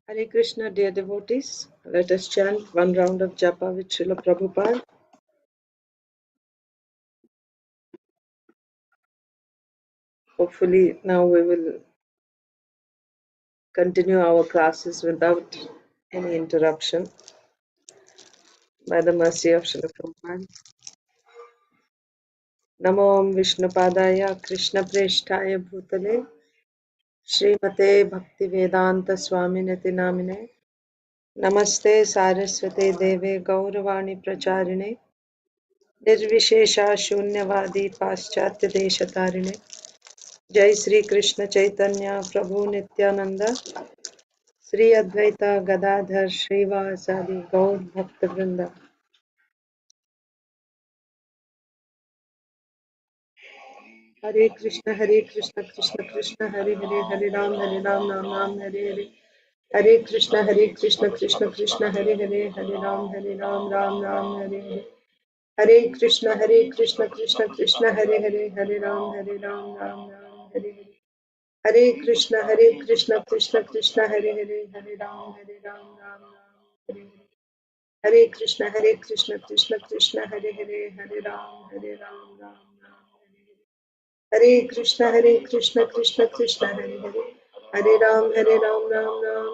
Hare Krishna, dear devotees. Let us chant one round of japa with Srila Prabhupada. Hopefully, now we will continue our classes without any interruption by the mercy of Srila Prabhupada. Namo Om Vishnupadaya Krishna Preshtaya Bhutale Srimate Bhaktivedanta Swaminati Namine Namaste Saraswate Deve Gauravani Pracharine Nirvishesha Shunyavadi Paschatya Deshatarine Jai Sri Krishna Chaitanya Prabhu Nityananda Sri Advaita Gadadhar Srivasadi Gaur Bhakta Vrinda. Hare Krishna Krishna Krishna Hare Hare Hare Ram Ram Hare Hare Hare Krishna Krishna Krishna Hare Hare Hare Ram Ram Hare Hare Hare Krishna Krishna Krishna Hare Hare Hare Ram Ram Hare Hare Hare Krishna Krishna Hare Hare Hare Ram Ram Hare Hare Hare Krishna Krishna Krishna Hare Hare Hare Ram Ram Hare Krishna Krishna Krishna Hare Hare Hare Ram Ram Hare Hare Hare Krishna Krishna Krishna Hare Hare Hare Ram Ram Hare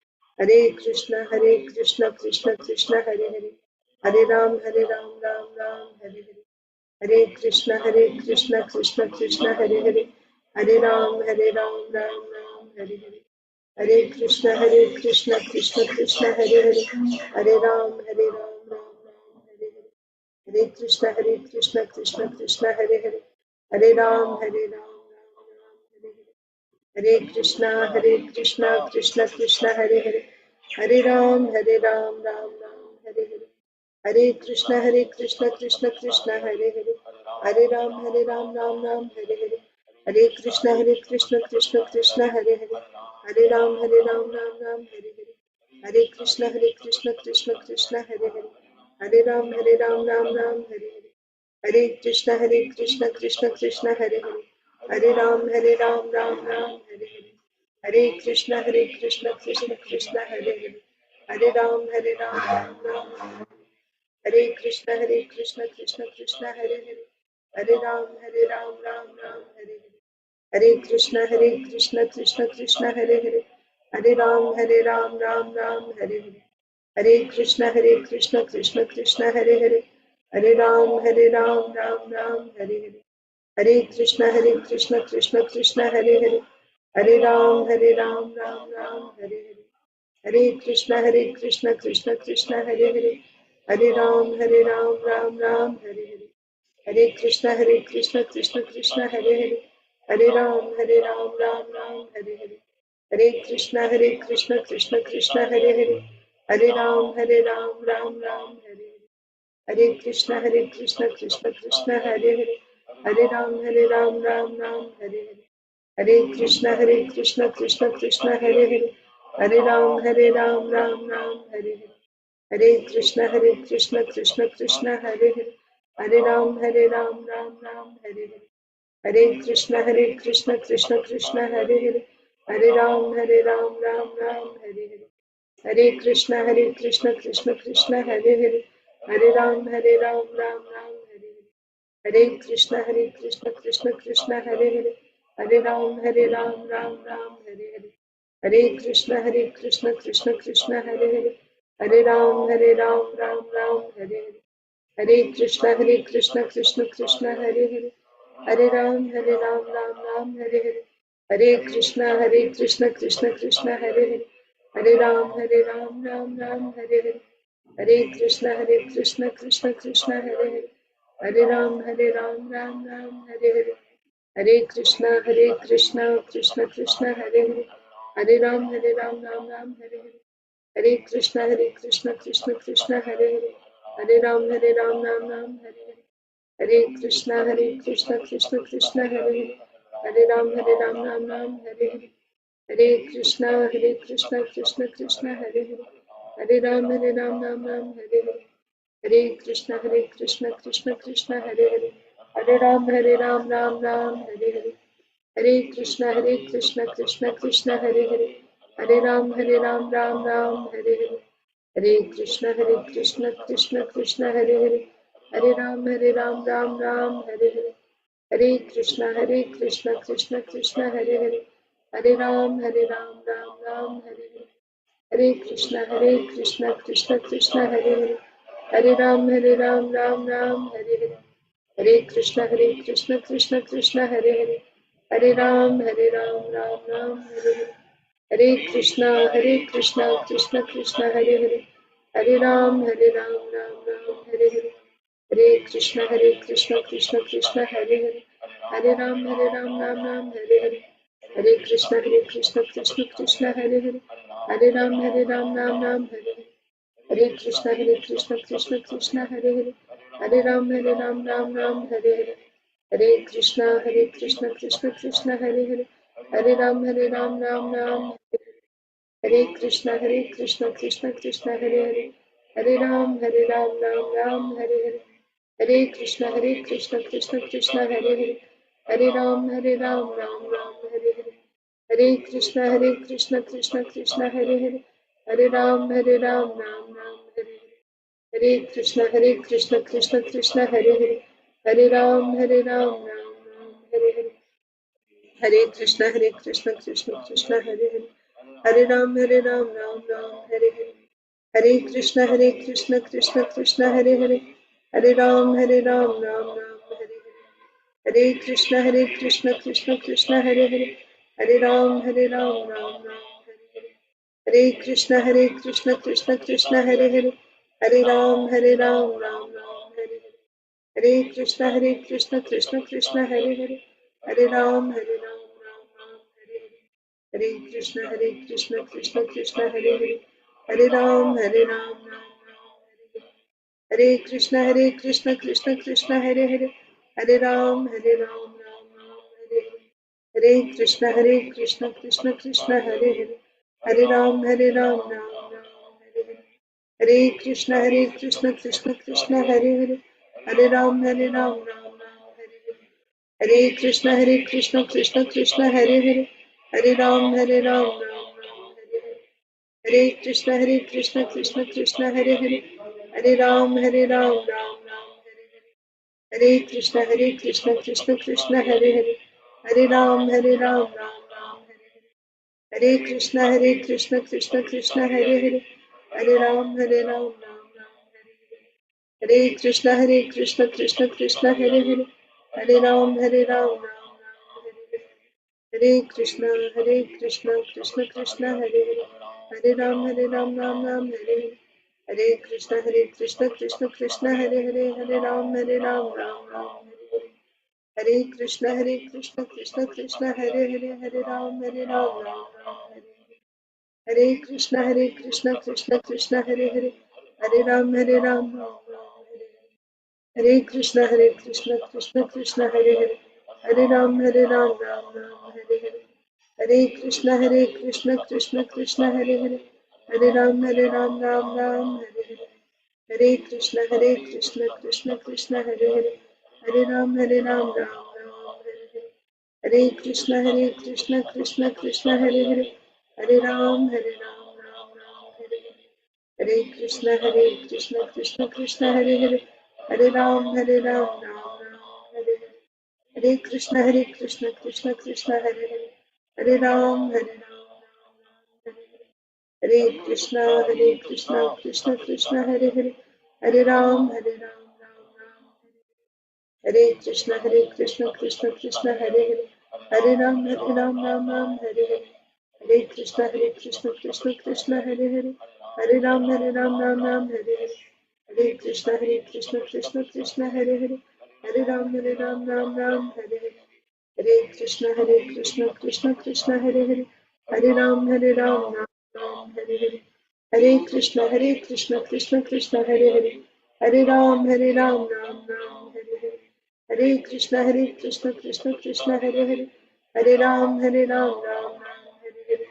Hare Hare Krishna Krishna Krishna Hare Hare Hare Ram Ram Hare Hare Hare Krishna Krishna Hare Hare Hare Ram Ram Hare Hare Hare Krishna Krishna Hare Hare Hare Ram Ram Hare Hare Hare Krishna Krishna Hare Hare Hare Ram Ram Hare Hare Hare Krishna Krishna Hare Hare Hare Ram Hare Hare Hare Krishna Krishna Hare Hare Hare Ram Hare Hare Hare Krishna Krishna Hare Hare Hare Ram Ram Hare Hare Hare Krishna Krishna Hare Hare Hare Ram Ram Hare Hare Hare Krishna Krishna Hare Hare Hare Ram Ram Hare Krishna Krishna Hare Hare Hare Ram Ram Hare Hare Hare Krishna Krishna Hare Hare Hare Ram Ram Hare Hare Hare Krishna Krishna Hare Hare Hare Ram Ram Hare Hare Hare Krishna Krishna Hare Hare Hare Ram Ram Hare Hare Hare Krishna Krishna Hare Hare Hare Ram Hare Hare Hare Krishna Krishna Hare Hare Hare Ram Hare Hare Hare Krishna Krishna Hare Hare Hare Ram Hare Hare Hare Krishna Krishna Hare Hare Hare Ram Hare Hare Hare Krishna Krishna Hare Hare Hare Ram Hare Hare Hare Krishna Krishna Hare Hare Hare Ram Ram Hare Hare Hare Krishna Krishna Hare Hare Hare Ram Hare Hare Hare Krishna Krishna Hare Hare Hare Ram Ram Hare Hare Hare Krishna Krishna Hare Hare Hare Ram Ram Hare Hare Hare Krishna Krishna Hare Hare Hare Ram Ram Hare Hare Hare Krishna Krishna Hare Hare Hare Ram Ram Hare Hare Hare Krishna Krishna Hare Hare Hare Ram Hare Hare Hare Krishna Krishna Hare Hare Hare Ram Ram Hare Hare Hare Krishna Krishna Hare Hare Hare Ram Ram Hare Hare Hare Krishna Krishna Hare Hare Hare Ram Ram Hare Hare Hare Krishna Krishna Hare Hare Hare Ram Ram Hare Hare Hare Krishna Krishna Hare Hare Hare Ram Ram Hare Hare Hare Krishna Krishna Hare Hare Hare Ram Ram Hare Hare Hare Krishna Krishna Hare Hare Hare Ram Ram Ram Hare Hare, Hare Krishna Krishna Krishna Hare Hare, Hare Ram Ram Ram Hare Hare, Hare Krishna Krishna Krishna Hare Hare, Hare Ram Ram Ram Hare Hare, Hare Krishna Krishna Krishna Hare Hare, Hare Ram Ram Ram Hare Hare, Hare Krishna Krishna Krishna Hare Hare, Hare Ram Ram Ram Hare Hare, Hare Krishna Krishna Krishna Hare Hare, Hare Ram Ram Ram Hare Hare, Hare Krishna Krishna Krishna Hare Hare, Hare Ram Ram Hare Hare, Hare Krishna Krishna Krishna Hare Hare, Hare Ram Ram Hare Hare, Hare Krishna Krishna Krishna Hare Hare, Hare Ram Ram Hare Hare, Hare Krishna Krishna Krishna Hare Hare, Hare Ram Ram Hare Krishna Krishna Krishna Hare Hare, Hare Ram Ram Hare Hare, Hare Krishna Krishna Krishna Hare Hare, Hare Ram Ram Hare Hare, Hare Krishna Krishna Krishna Hare Hare, Hare Ram Ram Hare Hare, Hare Krishna Krishna Krishna Hare Hare, Hare Ram Ram Hare Hare, Hare Krishna Krishna Krishna Hare Hare, Hare Ram Ram Hare Hare, Hare Krishna Krishna Krishna Hare Hare, Hare Ram Ram Hare Hare, Hare Krishna Krishna Krishna Hare Hare, Hare Ram Ram Hare Hare, Hare Krishna Krishna Krishna Hare Hare, Hare Ram Ram Hare Hare, Hare Krishna Krishna Krishna Hare Hare, Hare Ram Ram Hare Hare, Hare Krishna Krishna Krishna Hare Hare, Hare Ram Ram Hare Hare, Hare Krishna Krishna Krishna Hare Hare, Hare Ram Ram Hare Hare, Hare Krishna Krishna Krishna Hare Hare, Hare Ram Ram Hare Hare, Hare Krishna Krishna Krishna Hare Hare, Hare Ram Ram Hare Hare, Hare Krishna Krishna Krishna Hare Hare, Hare Ram Ram Hare Hare, Hare Krishna Krishna Krishna Hare Hare, Hare Ram Ram Hare Hare, Hare Krishna Krishna Krishna Hare Hare, Hare Ram Ram Hare Hare, Hare Krishna Krishna Krishna Hare Hare, Hare Ram Ram Hare Hare, Hare Krishna Krishna Krishna Hare Hare, Hare Ram Ram Hare Hare, Hare Krishna Krishna Krishna Hare Hare, Hare Ram Ram Hare Hare, Hare Krishna Krishna Krishna Hare Hare, Hare Ram Ram Hare Hare, Hare Krishna Krishna Krishna Hare Hare, Hare Ram Ram Hare Hare, Hare Krishna Krishna Krishna Hare Hare, Hare Ram Hare Hare, Hare Krishna Krishna Krishna Hare Hare, Hare Ram Ram Hare Hare, Hare Krishna Krishna Krishna Hare Hare, Hare Ram Ram Hare Hare, Hare Krishna Krishna Krishna Hare Hare, Hare Ram Ram Hare Hare, Hare Krishna Krishna Krishna Hare Hare, Hare Ram Hare Hare, Hare Krishna Krishna Krishna Hare Hare, Hare Ram Ram Hare Hare, Hare Krishna Krishna Krishna Hare Hare, Hare Ram Hare Hare, Hare Krishna Krishna Krishna Hare Hare, Hare Ram Ram Hare Krishna Krishna Krishna Hare Hare, Hare Ram Ram Hare Hare, Hare Krishna Krishna Krishna Hare Hare, Hare Ram Ram Hare Hare, Hare Krishna Krishna Krishna Hare Hare, Hare Ram Ram Hare Hare, Hare Krishna Krishna Krishna Hare Hare, Hare Ram Ram Hare Hare, Hare Krishna Krishna Krishna Hare Hare, Hare Ram Ram Hare Hare, Hare Krishna Krishna Krishna Hare Hare, Hare Ram Ram Hare Hare,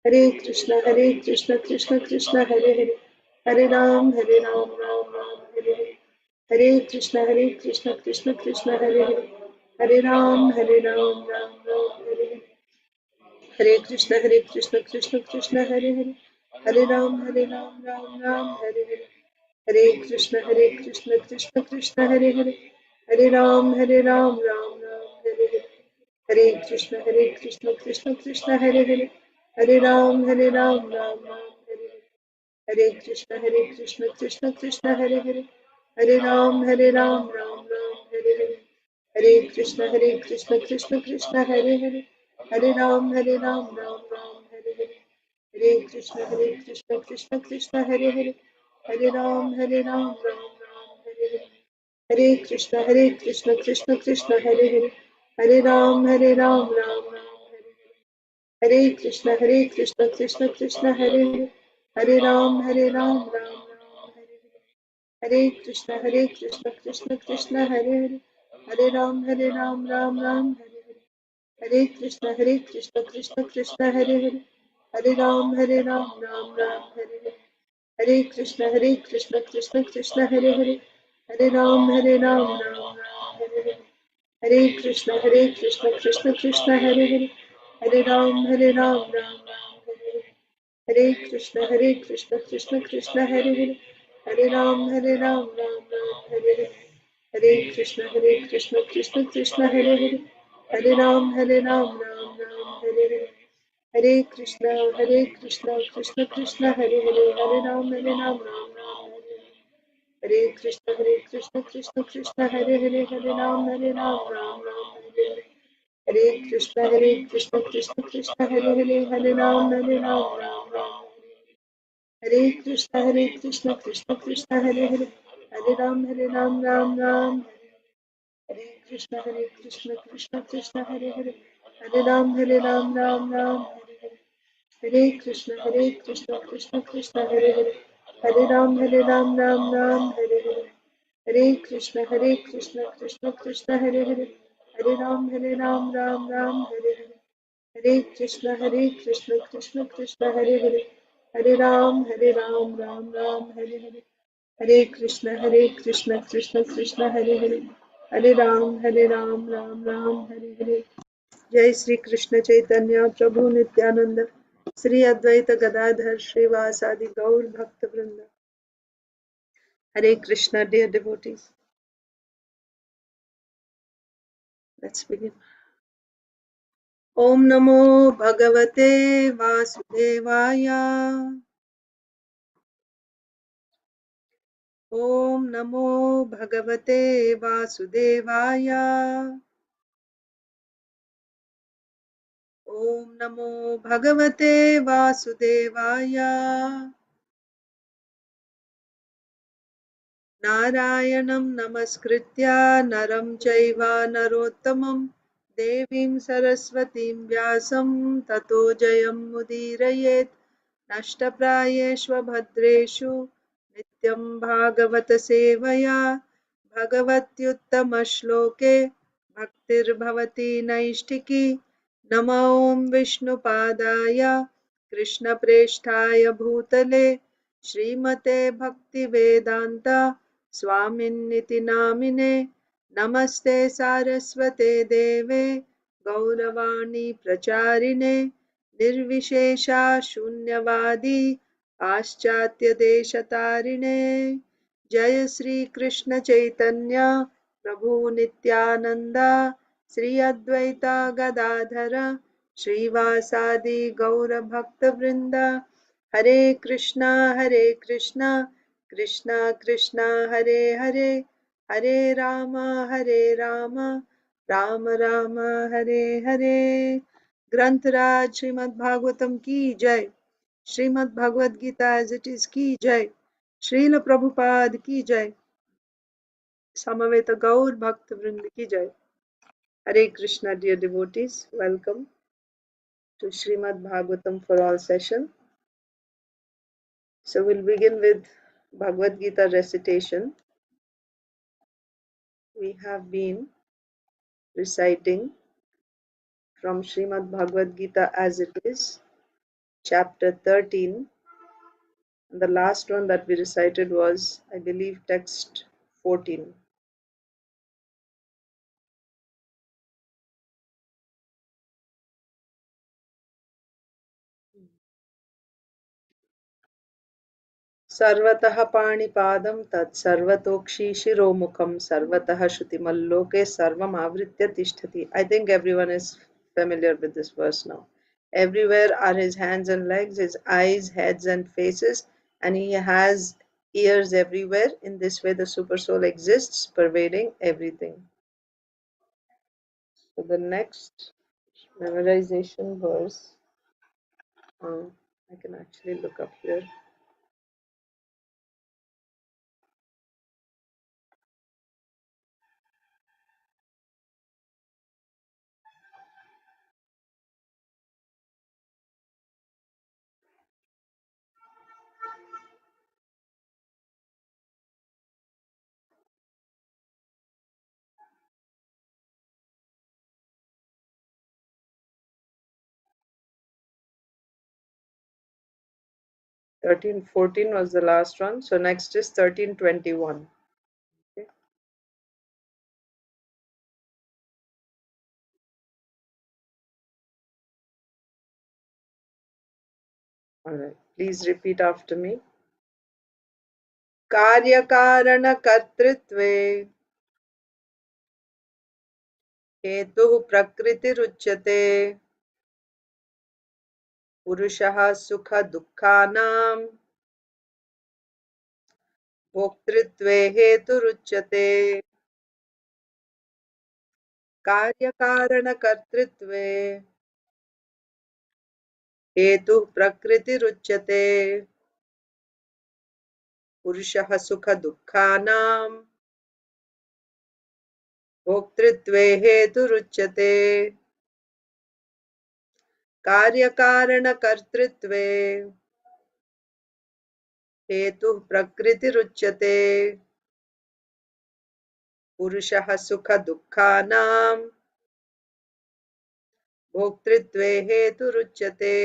Hare Krishna Krishna Krishna Hare Hare, Hare Ram Hare Hare, Hare Krishna Krishna Krishna Hare Hare, Hare Ram Ram Hare Hare, Hare Krishna Krishna Krishna Hare Hare, Hare Ram Ram Ram Hare Hare. Hare Krishna Krishna Krishna Hare Hare, Hare Ram Ram Ram Hare Hare. Hare Krishna Krishna Krishna Hare Hare, Hare Ram Ram Ram Hare Hare. Hare Krishna Krishna Krishna Hare Hare, Hare Ram Ram Ram Hare Hare. Hare Krishna Krishna Krishna Hare Hare, Hare Ram Ram Ram Hare Hare. Hare Krishna Krishna Krishna Hare Hare, Hare Ram Ram Ram Hare Hare. Hare Krishna Krishna Krishna Hare Hare, Hare Ram Ram Ram Hare Hare. Hare Krishna Krishna Krishna Hare Hare, Hare Ram Ram Ram Hare Hare. Hare Krishna Krishna Krishna Hare Hare, Hare Ram Ram Ram Hare Hare. Hare Krishna Krishna Krishna Hare Hare, Hare Ram Ram Ram Hare Hare. Hare Krishna Krishna Krishna Hare Hare, Hare Ram Ram Ram Hare Hare. Hare Krishna Krishna Krishna Hare Hare, Hare Ram Ram Ram Hare Hare. Hare Krishna Krishna Krishna Hare Hare, Hare Ram Ram Hare Hare. Hare Krishna Krishna Krishna Hare Hare, Hare Ram Ram Hare Hare. Hare Krishna Krishna Krishna Hare Hare, Hare Ram Ram Hare Hare. Hare Krishna Krishna Krishna Hare Hare, Hare Ram Ram Hare Hare. Hare Krishna Krishna Krishna Hare Hare, Hare Ram Ram. Hare Krishna Krishna Krishna Hare Hare, Hare Ram Ram. Hare Krishna Krishna Krishna Hare Hare, Hare Ram Ram. Hare Krishna Krishna Krishna Hare Hare, Hare Ram Ram. Hare Krishna Krishna Krishna Hare Hare, Hare Ram Ram. Hare Krishna Krishna Krishna Hare Hare, Hare Ram Ram Hare Hare. Hare Krishna Krishna Krishna Hare Hare, Hare Ram Ram Hare Hare. जय श्री कृष्ण चैतन्य प्रभु नित्यानंद, श्री अद्वैत गदाधर श्रीवासादि गौर भक्त वृंद. Hare Krishna, dear devotees. Let's begin. Om Namo Bhagavate Vasudevaya. Om Namo Bhagavate Vasudevaya. Om Namo Bhagavate Vasudevaya. Narayanam Namaskritya Naram Chaiva Narottamam Devim Saraswatim Vyasam Tato Jayam Mudirayet Nashtaprayeshva Bhadreshu Nityam Bhagavata Sevaya Bhagavatyuttama Shloke Bhaktir Bhavati Naishtiki Nama Om Vishnu Padaya Krishna Presthaya Bhutale Srimate Bhakti Vedanta Swaminiti Namine Namaste Saraswate Deve Gauravani Pracharine Nirvishesha Shunyavadi Paschatya Deshatarine. Jaya Sri Krishna Chaitanya Prabhu Nityananda Sri Advaita Gadadhara Srivasadi Gaura Bhakta Vrinda. Hare Krishna Krishna Krishna Hare Hare, Hare Rama Rama Rama Hare Hare. Grantaraj Srimad Bhagavatam ki jai, Srimad Bhagavad Gita as it is ki jai, Srila Prabhupada ki jai, Samaveta Gaur Bhakta Vrinda ki jai. Hare Krishna, dear devotees, welcome to Srimad Bhagavatam for all session. So we'll begin with Bhagavad Gita recitation. We have been reciting from Srimad Bhagavad Gita as it is, chapter 13. And the last one that we recited was, I believe, text 14. सर्वतः पाणिपादं तत् सर्वतोक्षि शिरोमुखं सर्वतः श्रुतिमल्लोके सर्वम् आवृत्य तिष्ठति. I think everyone is familiar with this verse now. Everywhere are his hands and legs, his eyes, heads and faces, and he has ears everywhere. In this way the super soul exists, pervading everything. So the next memorization verse, I can actually look up here. 1314 was the last one. So next is 1321. Okay. All right. Please repeat after me. कार्यकारणकर्तृत्वे हेतुः प्रकृतिरुच्यते पुरुषः सुखदुःखानां भोक्तृत्वे हेतुरुच्यते कार्यकारणकर्तृत्वे हेतुः प्रकृतिरुच्यते पुरुषः सुखदुःखानां भोक्तृत्वे हेतुरुच्यते कार्यकारणकर्तृत्वे हेतुः प्रकृतिरुच्यते पुरुषः सुखदुःखानां भोक्तृत्वे हेतुरुच्यते.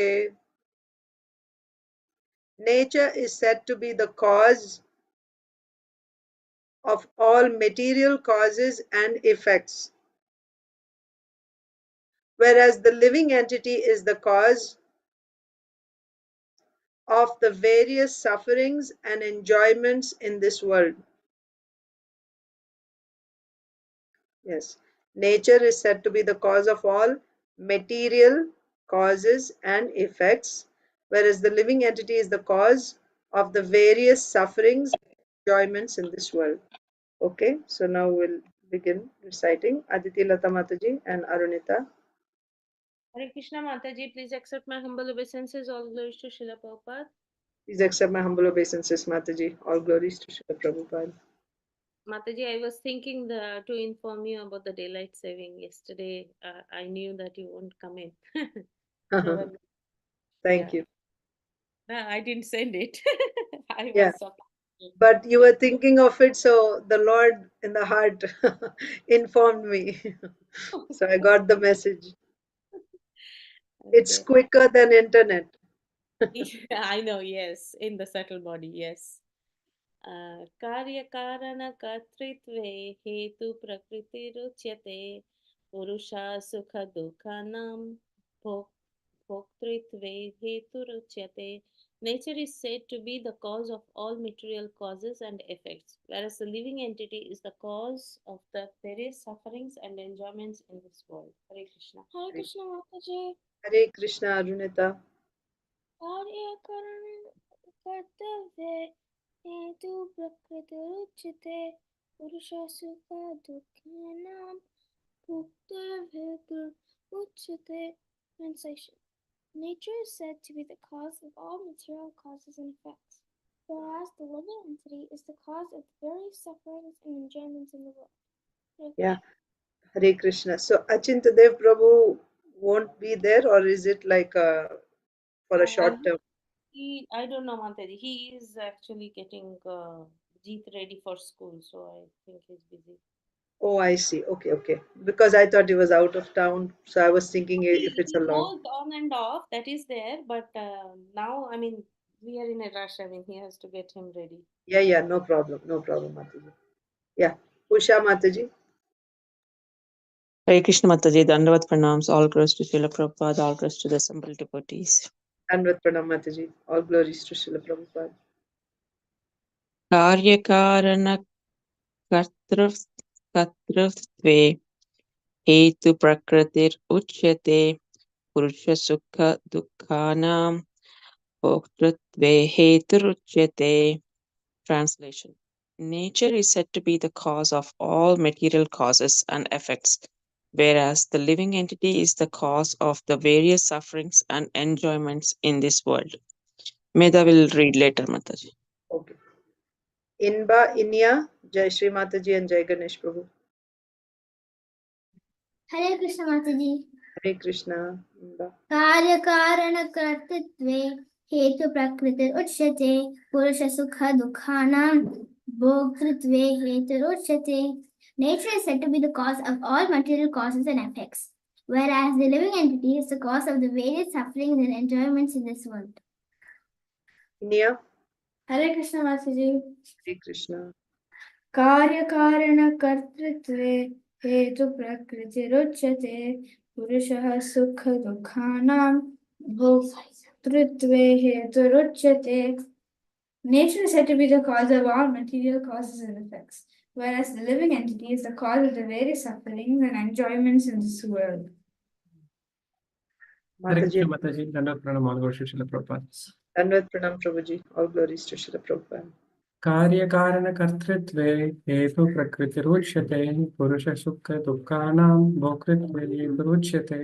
Nature is said to be the cause of all material causes and effects, whereas the living entity is the cause of the various sufferings and enjoyments in this world. Yes, nature is said to be the cause of all material causes and effects, whereas the living entity is the cause of the various sufferings and enjoyments in this world. Okay, so now we'll begin reciting. Aditi Lata Mataji and Arunita. Hare Krishna Mataji, please accept my humble obeisances. All glories to Srila Prabhupada. Please accept my humble obeisances, Mataji. All glories to Srila Prabhupada. Mataji, I was thinking to inform you about the daylight saving yesterday. I knew that you won't come in. So, Thank you. No, I didn't send it. I Yeah, was surprised. but you were thinking of it, so the Lord in the heart informed me. So I got the message. It's Okay. quicker than internet. I know, yes, in the subtle body, yes. कार्यकारणकर्तृत्वे हेतु प्रकृतिरुच्यते पुरुषा सुखदुःखानां भोक्तृत्वे हेतुरुच्यते. Nature is said to be the cause of all material causes and effects, whereas the living entity is the cause of the various sufferings and enjoyments in this world. Hare Krishna. Hare Krishna Mataji. Hare Krishna, Arunita. कार्यकरणकर्तव्ये हेतु प्रकृतिरुच्यते पुरुषः सुखदुःखानां भोक्तृत्वे. Translation. Nature is said to be the cause of all material causes and effects, whereas the living entity is the cause of the various sufferings and enjoyments in the world. Yeah, Hare Krishna. So Achintadev Prabhu won't be there, or is it like for a short term? I don't know, Mataji. He is actually getting Jeet ready for school, so I think he's busy. Oh, I see. Okay, okay. Because I thought he was out of town, so I was thinking if it's He a long. goes on and off, that is there, but now, I mean, we are in a rush. I mean, he has to get him ready. Yeah, yeah, no problem, Mataji. Yeah, Usha Mataji. Hare Krishna Mataji, Dandavat Pranams, all glories to Srila Prabhupada, all glories to the assembled devotees. Anvat Pranam Mataji. All glories to Srila Prabhupada. कार्यकारणकर्तृत्वे हेतुप्रकृतिरुच्यते पुरुषसुखदुःखानां भोक्तृत्वे हेतुरुच्यते. Translation. Nature is said to be the cause of all material causes and effects, whereas the living entity is the cause of the various sufferings and enjoyments in this world. Meda will read later, Mataji. Okay. Inba, Inya, Jai Shri Mataji and Jai Ganesh Prabhu. Hare Krishna Mataji. Hare Krishna. Inba. कार्यकारणकर्तृत्वे हेतुप्रकृतिरुच्यते पुरुषसुखदुःखानां भोक्तृत्वे हेतुरुच्यते. Nature is said to be the cause of all material causes and effects, whereas the living entity is the cause of the various sufferings and enjoyments in this world. Inya. Hare Krishna Mataji. Hare Krishna. कार्यकारणकर्तृत्वे हेतुप्रकृतिरुच्यते पुरुषः सुखदुःखानां भोक्तृत्वे हेतुरुच्यते. Nature is said to be the cause of all material causes and effects, whereas the living entity is the cause of the various sufferings and enjoyments in this world. Mataji. Mataji, Dandavat Pranam, all glories to Srila Prabhupada. Dandavat Pranam Prabhuji. All glories to Srila Prabhupada. कार्यकारणकर्तृत्वे हेतुप्रकृतिरुच्यते पुरुषसुखदुःखानां भोक्तृत्वे हेतुरुच्यते.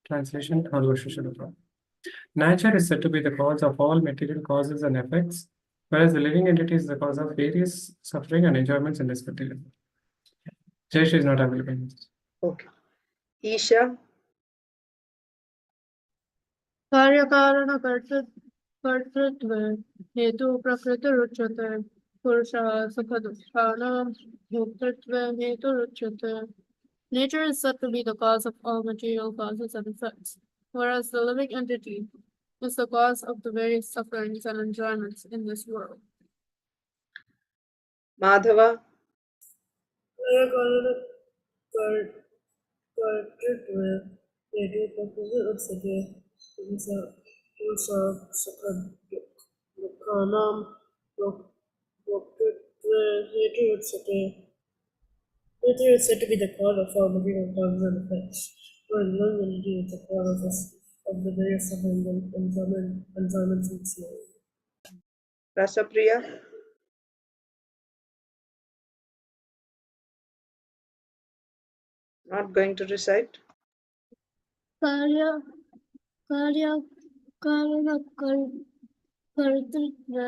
Translation. All glories to Srila Prabhupada. Nature is said to be the cause of all material causes and effects, whereas the living entity is the cause of various suffering and enjoyments in this material world. Jai Shri is not available. Okay. Isha. कार्यकारणकर्तृत्वे हेतुप्रकृतिरुच्यते पुरुषः सुखदुःखानां भोक्तृत्वे हेतुरुच्यते. Nature is said to be the cause of all material causes and effects, whereas the living entity is the cause of the various sufferings and enjoyments in this world. Madhava. कर्तृत्वे हेतुप्रकृतिरुच्यते पुरुषसुखदुःखानां भोक्तृत्वे हेतुरुच्यते. Nature is said to be the cause of all material causes and effects, whereas the living entity is the cause of the various sufferings and enjoyments in this world. Rasapriya. Not going to recite. कार्यकारणकर्तृत्वे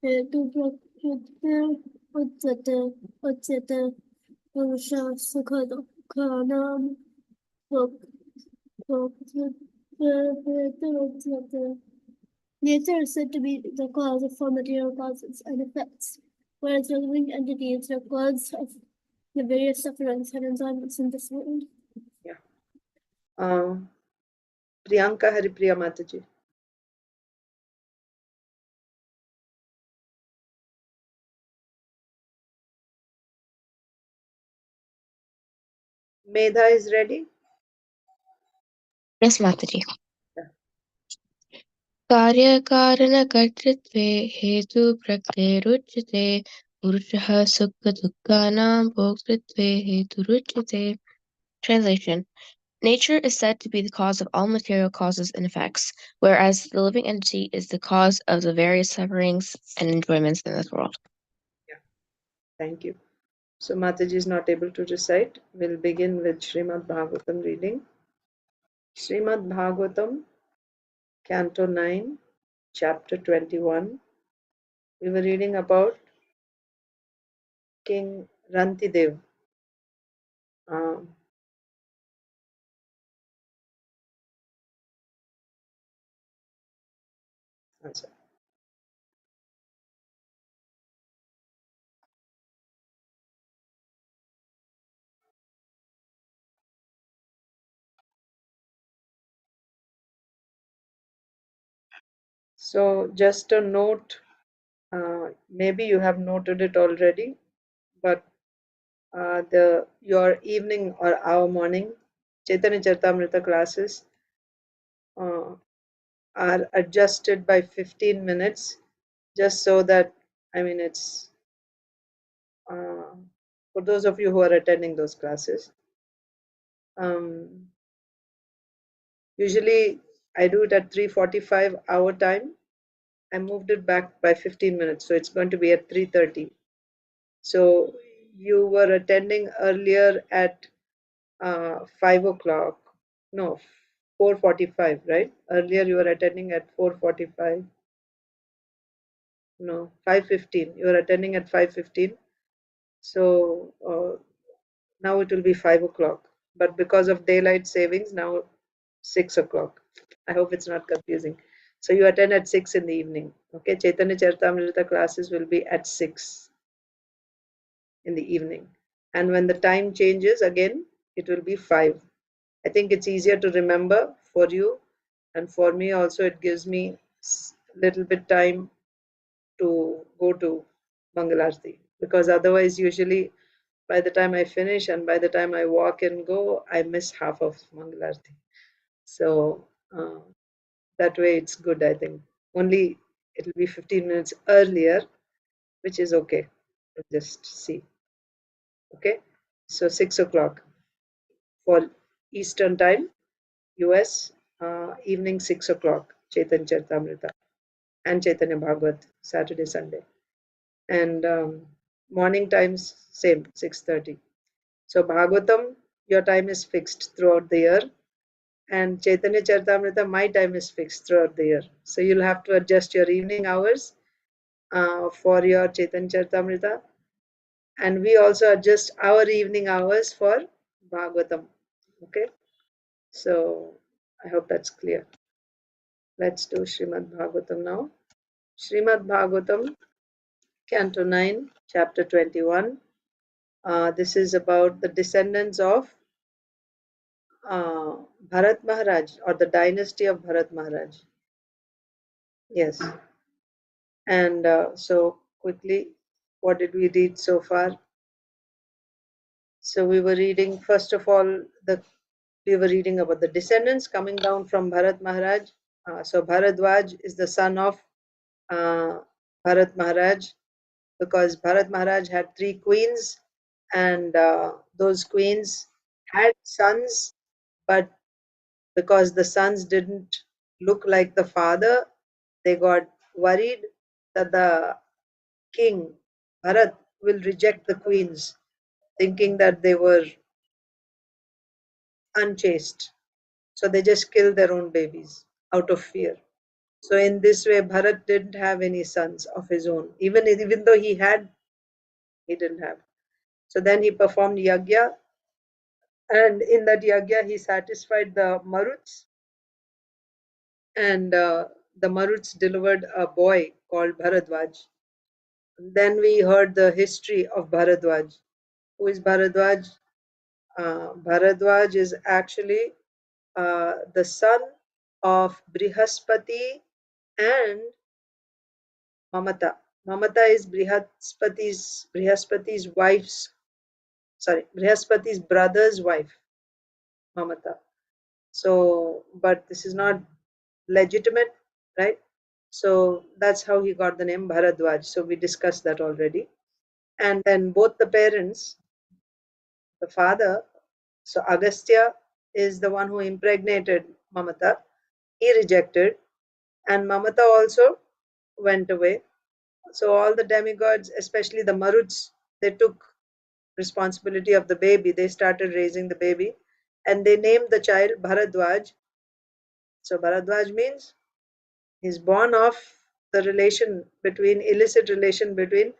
हेतुप्रकृतिरुच्यते पुरुषः सुखदुःखानां भोक्तृत्वे हेतुरुच्यते. Nature is said to be the cause of all material causes and effects, whereas the living entity is the cause of the various sufferings and enjoyments in this world. Priyanka Haripriya Mataji. Medha is ready. Yes, Mataji. कार्यकारणकर्तृत्वे हेतुप्रकृतिरुच्यते पुरुषः सुखदुःखानां भोक्तृत्वे हेतुरुच्यते. Translation. Nature is said to be the cause of all material causes and effects, whereas the living entity is the cause of the various sufferings and enjoyments in this world. Yeah. Thank you. So Mataji is not able to recite. We'll begin with Srimad Bhagavatam reading. Srimad Bhagavatam, Canto 9, Chapter 21. We were reading about King Rantidev. So just a note, maybe you have noted it already, but your evening or our morning Chaitanya Charitamrita classes are adjusted by 15 minutes just so that I mean, it's for those of you who are attending those classes. Usually I do it at 3:45 our time. I moved it back by 15 minutes, so it's going to be at 3:30. So you were attending earlier at 5 o'clock. No, 4:45, right? Earlier you were attending at 4:45. No, 5:15. You were attending at 5:15. So now it will be 5 o'clock. But because of daylight savings, now 6 o'clock. I hope it's not confusing. So you attend at 6 in the evening. Okay, Chaitanya Charitamrita classes will be at 6 in the evening. And when the time changes again, it will be 5. I think it's easier to remember for you, and for me also it gives me little bit time to go to Mangalarti, because otherwise usually by the time I finish and by the time I walk and go, I miss half of Mangalarti. So that way it's good, I think. Only it'll be 15 minutes earlier, which is okay. Just see. Okay, so 6 o'clock for Eastern time, US, evening 6 o'clock, Chaitanya Charitamrita and Chaitanya Bhagavat, Saturday, Sunday. And morning times, same, 6:30. So Bhagavatam, your time is fixed throughout the year. And Chaitanya Charitamrita, my time is fixed throughout the year. So you'll have to adjust your evening hours for your Chaitanya Charitamrita. And we also adjust our evening hours for Bhagavatam. Okay, so I hope that's clear. Let's do Srimad Bhagavatam now. Srimad Bhagavatam, Canto 9, Chapter 21. This is about the descendants of Bharat Maharaj, or the dynasty of Bharat Maharaj. Yes. And so quickly, what did we read so far? So we were reading, first of all, we were reading about the descendants coming down from Bharat Maharaj. So Bharadwaj is the son of Bharat Maharaj, because Bharat Maharaj had 3 queens, and those queens had sons, but because the sons didn't look like the father, they got worried that the king, Bharat, will reject the queens, thinking that they were unchaste. So they just killed their own babies out of fear. So in this way, Bharat didn't have any sons of his own. Even though he had, he didn't have. So then he performed yagya, and in that yagya he satisfied the Maruts, and the Maruts delivered a boy called Bharadwaj. Then we heard the history of Bharadwaj. Who is Bharadwaj? Bharadwaj is actually the son of Brihaspati and Mamata. Mamata is Brihaspati's brother's wife, Mamata. So, but this is not legitimate, right? So that's how he got the name Bharadwaj. So we discussed that already. And then both the parents, the father, so Agastya is the one who impregnated Mamata. He rejected, and Mamata also went away. So all the demigods, especially the Maruts, they took responsibility of the baby. They started raising the baby, and they named the child Bharadwaj. So Bharadwaj means he's born of the illicit relation between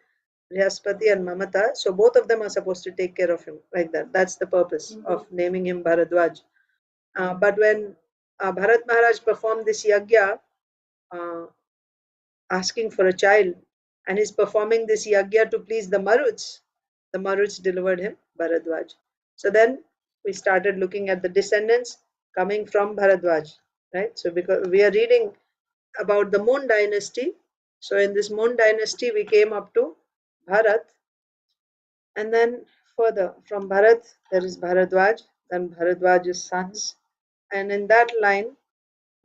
Brihaspati and Mamata. So both of them are supposed to take care of him like that. That's the purpose of naming him Bharadwaj. But when Bharat Maharaj performed this yagya, asking for a child, and he's performing this yagya to please the Maruts delivered him Bharadwaj. So then we started looking at the descendants coming from Bharadwaj, right? So because we are reading about the Moon dynasty, so in this Moon dynasty we came up to Bharat, and then further from Bharat there is Bharadwaj, then Bharadwaj's sons, and in that line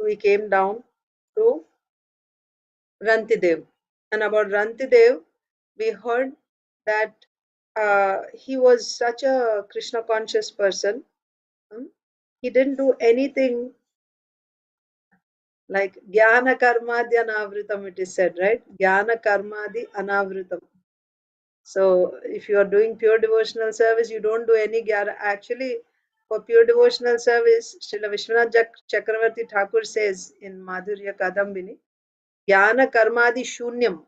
we came down to Rantidev. And about Rantidev, we heard that he was such a Krishna conscious person. He didn't do anything like Jnana Karmadhi Anavritam, it is said, right? Jnana Karmadhi Anavritam. So if you are doing pure devotional service, you don't do any jnana. Actually, for pure devotional service, Srila Vishwanath Chakravarti Thakur says in Madhurya Kadambini, Jnana Karmadhi Shunyam.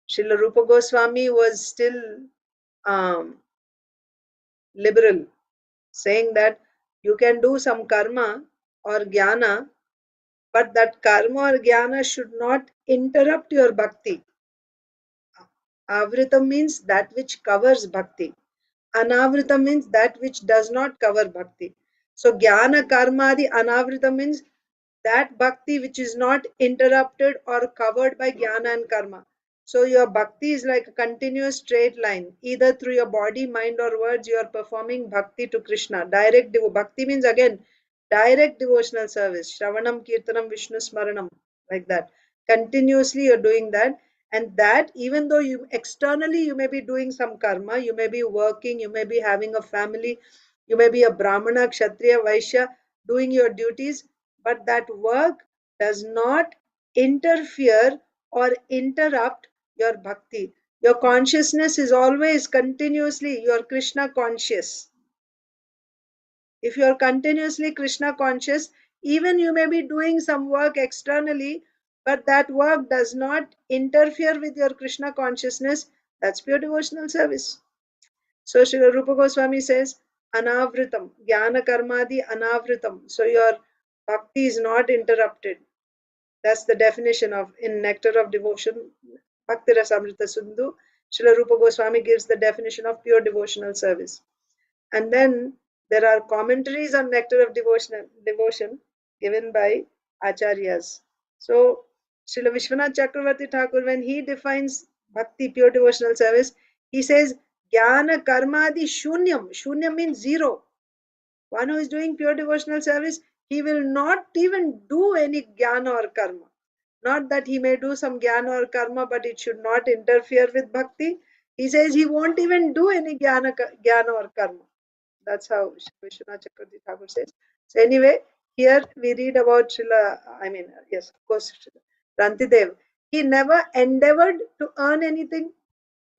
Srila Rupa Goswami was still liberal, saying that you can do some karma or jnana, but that karma or jnana should not interrupt your bhakti. Avritam means that which covers bhakti. Anavritam means that which does not cover bhakti. So jnana karmadi anavritam means that bhakti which is not interrupted or covered by jnana and karma. So your bhakti is like a continuous straight line. Either through your body, mind or words, you are performing bhakti to Krishna. Direct bhakti means again direct devotional service. Shravanam, Kirtanam, Vishnu Smaranam, like that. Continuously you're doing that. And that even though you externally you may be doing some karma, you may be working, you may be having a family, you may be a Brahmana, Kshatriya, Vaishya, doing your duties, but that work does not interfere or interrupt your bhakti. Your consciousness is always continuously, you are Krishna conscious. If you are continuously Krishna conscious, even you may be doing some work externally, but that work does not interfere with your Krishna consciousness, that's pure devotional service. So Srila Rupa Goswami says, Anavritam, Jnana Karmadi Anavritam. So your bhakti is not interrupted. That's the definition of in Nectar of Devotion, Bhakti Rasamrita Sindhu. Srila Rupa Goswami gives the definition of pure devotional service. And then there are commentaries on Nectar of Devotion given by Acharyas. So Srila Vishwanath Chakravarti Thakur, when he defines Bhakti, pure devotional service, he says, Jnana Karmadi Shunyam. Shunyam means zero. One who is doing pure devotional service, he will not even do any jnana or karma. Not that he may do some jnana or karma, but it should not interfere with bhakti. He says he won't even do any jnana or karma. That's how Vishwanath Chakravarti Thakur says. So anyway, here we read about yes, of course, Rantidev. He never endeavored to earn anything,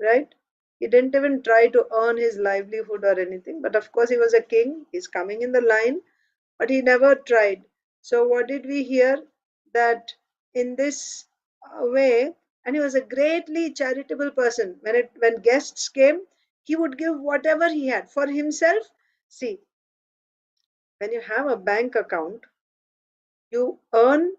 right? He didn't even try to earn his livelihood or anything. But of course, he was a king. He's coming in the line, but he never tried. So what did we hear? That in this way, and he was a greatly charitable person. When guests came, he would give whatever he had for himself. See, when you have a bank account, you earn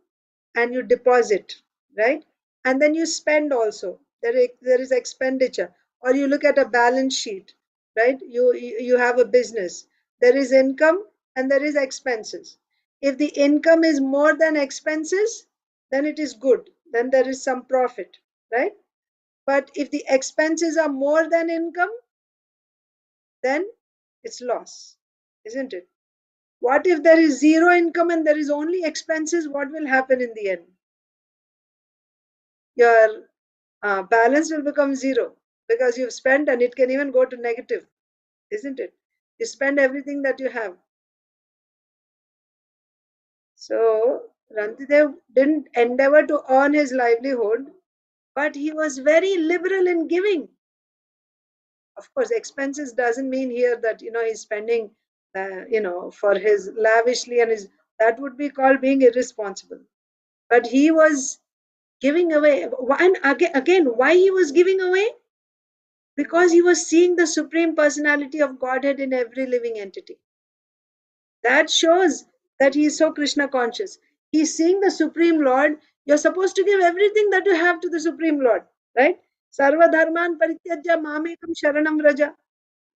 and you deposit, right? And then you spend also. There is expenditure. Or you look at a balance sheet, right? You have a business. There is income and there is expenses. If the income is more than expenses, then it is good. Then there is some profit, right? But if the expenses are more than income, then it's loss, isn't it? What if there is zero income and there is only expenses? What will happen in the end? Your balance will become zero because you've spent, and it can even go to negative, isn't it? You spend everything that you have. So Rantidev didn't endeavor to earn his livelihood, but he was very liberal in giving. Of course, expenses doesn't mean here that he's spending for his lavishly, and that would be called being irresponsible. But he was giving away. And again, why he was giving away? Because he was seeing the Supreme Personality of Godhead in every living entity. That shows that he is so Krishna conscious. He's seeing the Supreme Lord. You're supposed to give everything that you have to the Supreme Lord, right? Sarva dharman parityajya mamekam sharanam vraja,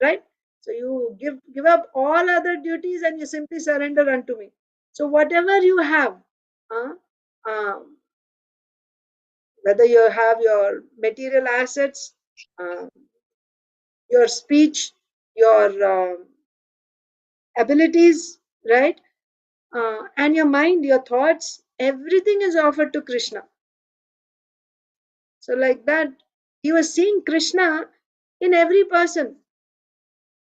right? So you give up all other duties and you simply surrender unto me. So whatever you have, whether you have your material assets, your speech, your abilities, right? And your mind, your thoughts, everything is offered to Krishna. So like that, He was seeing Krishna in every person.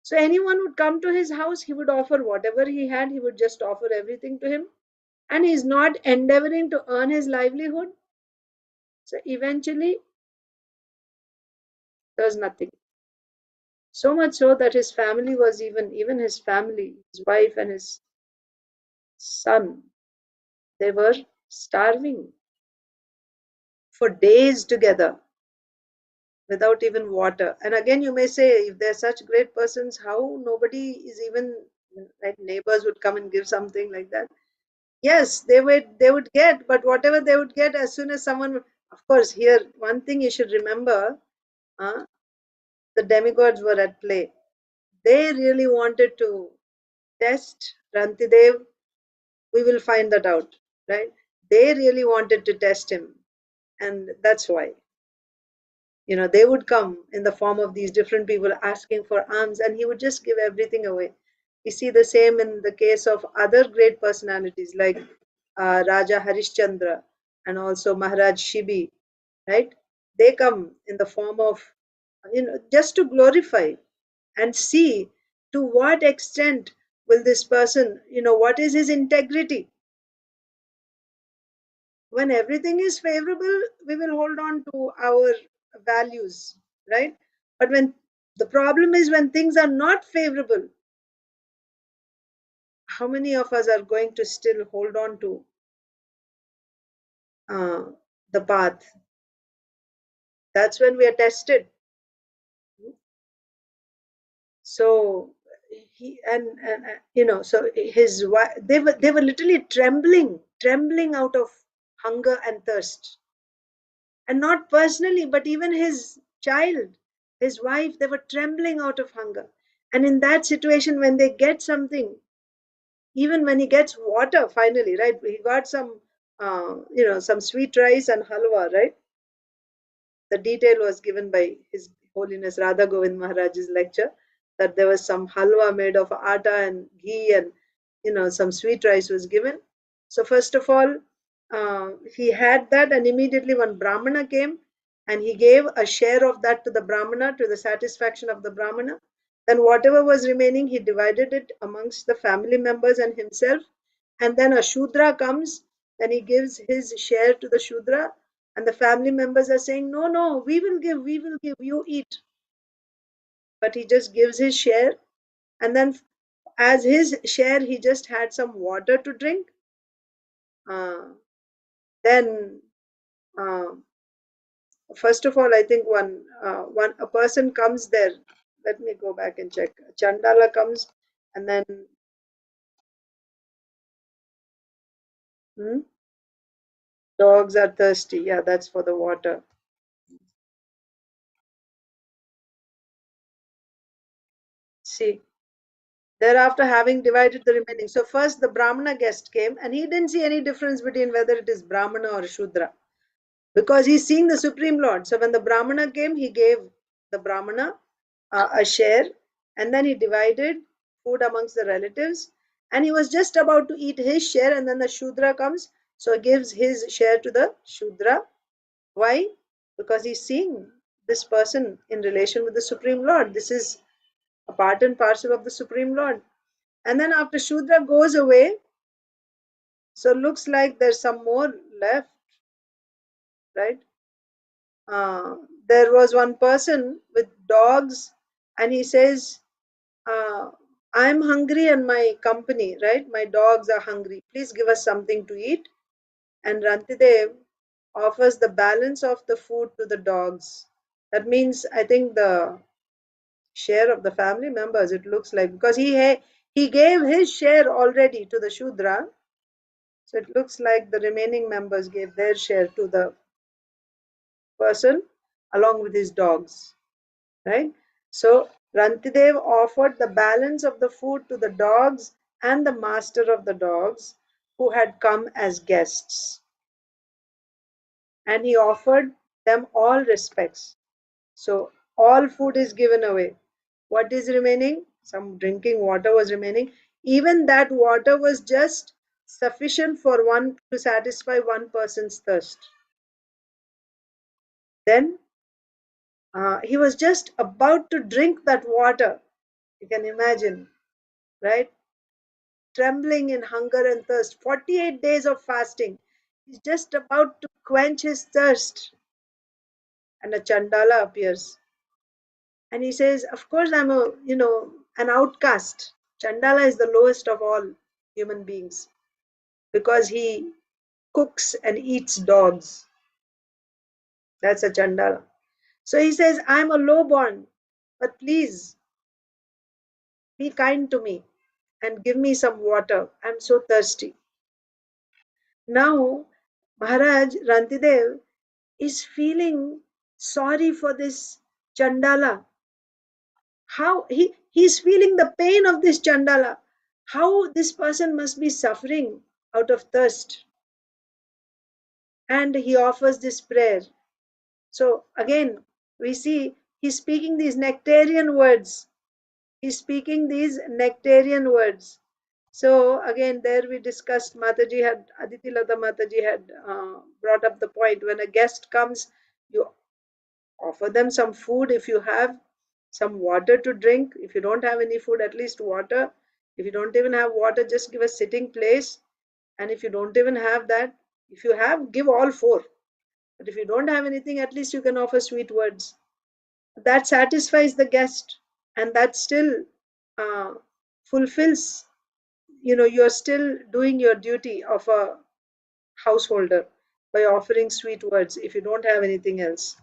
So anyone would come to his house, he would offer whatever he had, he would just offer everything to him. And he's not endeavoring to earn his livelihood. So eventually, there's nothing. So much so that his family was even his family, his wife and his son, they were starving for days together without even water. And again, you may say, if they're such great persons, how nobody is even, like neighbors would come and give something like that? Yes, they would get, but whatever they would get, as soon as someone, of course, here one thing you should remember, the demigods were at play. They really wanted to test Rantidev. We will find that out, right? They really wanted to test him, and that's why. They would come in the form of these different people asking for alms, and he would just give everything away. We see the same in the case of other great personalities like Raja Harishchandra and also Maharaj Shibi, right? They come in the form of, just to glorify and see to what extent will this person, what is his integrity. When everything is favorable, we will hold on to our values, right? But when the problem is when things are not favorable, how many of us are going to still hold on to uh, the path? That's when we are tested. So he and so his wife, they were literally trembling out of hunger and thirst, and not personally, but even his child, his wife, they were trembling out of hunger. And in that situation, when they get something, even when he gets water finally, right? He got some, some sweet rice and halwa, right? The detail was given by His Holiness Radha Govind Maharaj's lecture, that there was some halwa made of atta and ghee, and some sweet rice was given. So first of all, he had that, and immediately one Brahmana came and he gave a share of that to the Brahmana, to the satisfaction of the Brahmana. Then whatever was remaining, he divided it amongst the family members and himself. And then a Shudra comes, then he gives his share to the Shudra, and the family members are saying, no, no, we will give, you eat. But he just gives his share, and then as his share, he just had some water to drink. Then first of all, I think one a person comes there. Let me go back and check. Chandala comes, and then dogs are thirsty. Yeah, that's for the water. See, thereafter, having divided the remaining. So first the Brahmana guest came, and he didn't see any difference between whether it is Brahmana or Shudra, because he's seeing the Supreme Lord. So when the Brahmana came, he gave the Brahmana a share, and then he divided food amongst the relatives, and he was just about to eat his share, and then the Shudra comes, so he gives his share to the Shudra. Why? Because he's seeing this person in relation with the Supreme Lord. This is a part and parcel of the Supreme Lord. And then after Shudra goes away, so looks like there's some more left, right? There was one person with dogs, and he says, I'm hungry and my company, right? My dogs are hungry. Please give us something to eat. And Rantidev offers the balance of the food to the dogs. That means, I think, the share of the family members, it looks like, because he gave his share already to the Shudra. So it looks like the remaining members gave their share to the person along with his dogs, right? So Rantidev offered the balance of the food to the dogs and the master of the dogs who had come as guests. And he offered them all respects. So all food is given away. What is remaining? Some drinking water was remaining. Even that water was just sufficient for one to satisfy one person's thirst. Then He was just about to drink that water. You can imagine, right? Trembling in hunger and thirst, 48 days of fasting. He's just about to quench his thirst. And a Chandala appears. And he says, of course, I'm an outcast. Chandala is the lowest of all human beings because he cooks and eats dogs. That's a Chandala. So he says, I'm a lowborn, but please be kind to me and give me some water. I'm so thirsty. Now, Maharaj Rantidev is feeling sorry for this Chandala. How he's feeling the pain of this Chandala. How this person must be suffering out of thirst. And he offers this prayer. So again, we see he's speaking these nectarian words. He's speaking these nectarian words. So again, there we discussed, Aditi Lata Mataji had brought up the point, when a guest comes, you offer them some food if you have, some water to drink. If you don't have any food, at least water. If you don't even have water, just give a sitting place. And if you don't even have that, if you have, give all four. But if you don't have anything, at least you can offer sweet words. That satisfies the guest, and that still fulfills, you're still doing your duty of a householder by offering sweet words if you don't have anything else.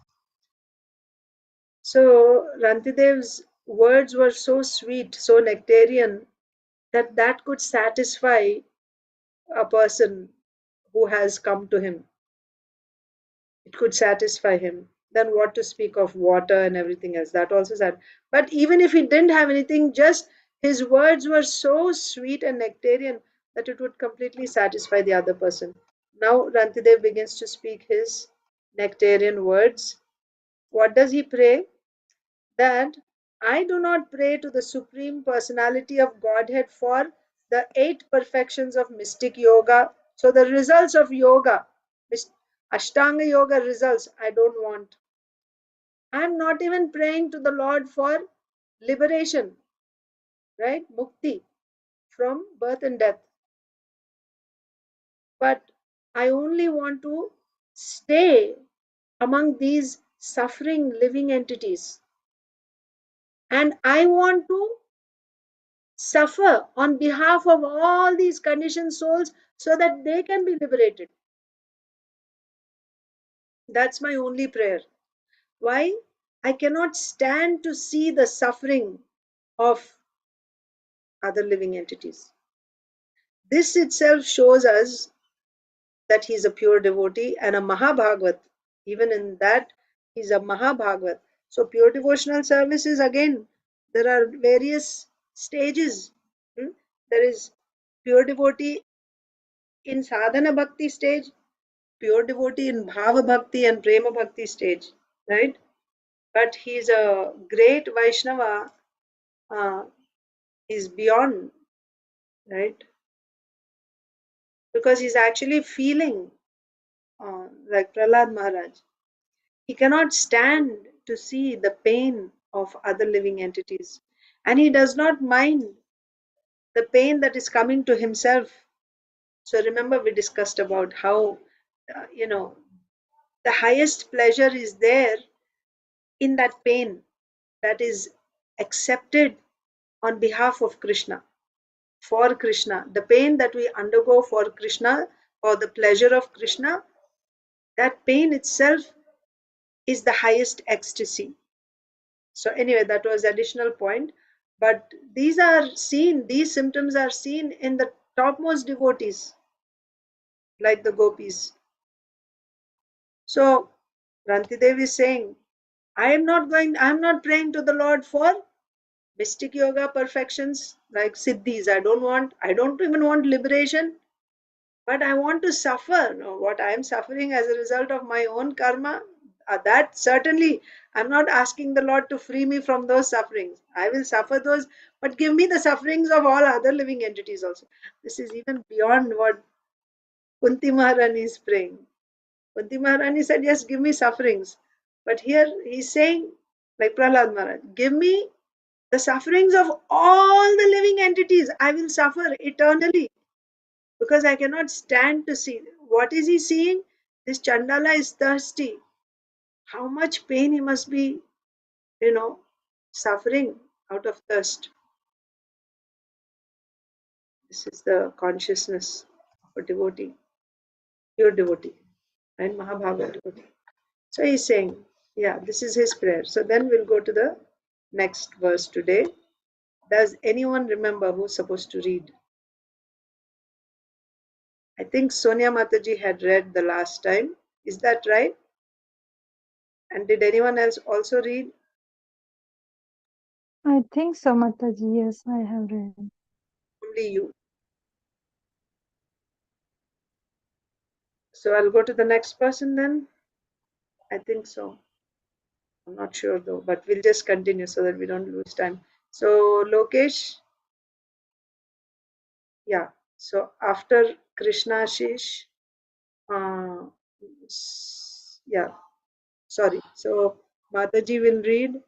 So Rantidev's words were so sweet, so nectarian, that could satisfy a person who has come to him. It could satisfy him. Then what to speak of water and everything else? That also sad. But even if he didn't have anything, just his words were so sweet and nectarian that it would completely satisfy the other person. Now Rantidev begins to speak his nectarian words. What does he pray? That I do not pray to the Supreme Personality of Godhead for the 8 perfections of mystic yoga. So the results of yoga, Ashtanga yoga results, I don't want. I'm not even praying to the Lord for liberation, right? Mukti from birth and death. But I only want to stay among these suffering living entities. And I want to suffer on behalf of all these conditioned souls so that they can be liberated. That's my only prayer. Why? I cannot stand to see the suffering of other living entities. This itself shows us that he's a pure devotee and a Mahabhagavat. Even in that, he's a Mahabhagavat. So, pure devotional service is, again, there are various stages. There is pure devotee in sadhana bhakti stage, pure devotee in bhava bhakti and prema bhakti stage, right? But he's a great Vaishnava. He's beyond, right? Because he's actually feeling like Prahlad Maharaj. He cannot stand to see the pain of other living entities. And he does not mind the pain that is coming to himself. So remember, we discussed about how, the highest pleasure is there in that pain that is accepted on behalf of Krishna, for Krishna. The pain that we undergo for Krishna, for the pleasure of Krishna, that pain itself is the highest ecstasy. So anyway, that was additional point. But these symptoms are seen in the topmost devotees, like the gopis. So Rantidev is saying, I'm not praying to the Lord for mystic yoga perfections like siddhis. I don't even want liberation, but I want to suffer. No, what I am suffering as a result of my own karma, that certainly I'm not asking the Lord to free me from those sufferings. I will suffer those, but give me the sufferings of all other living entities also. This is even beyond what Kunti Maharani is praying. Kunti Maharani said, yes, give me sufferings. But here he's saying, like Prahlad Maharaj, give me the sufferings of all the living entities. I will suffer eternally because I cannot stand to see. What is he seeing? This Chandala is thirsty. How much pain he must be, suffering out of thirst. This is the consciousness of a devotee, pure devotee, and Mahabhagavad devotee. So he's saying, yeah, this is his prayer. So then we'll go to the next verse today. Does anyone remember who's supposed to read? I think Sonia Mataji had read the last time. Is that right? And did anyone else also read? I think so, Mataji. Yes, I have read. Only you. So I'll go to the next person then. I think so. I'm not sure though, but we'll just continue so that we don't lose time. So Lokesh, yeah. So after Krishna Shish, yeah. Sorry. So Mataji will read,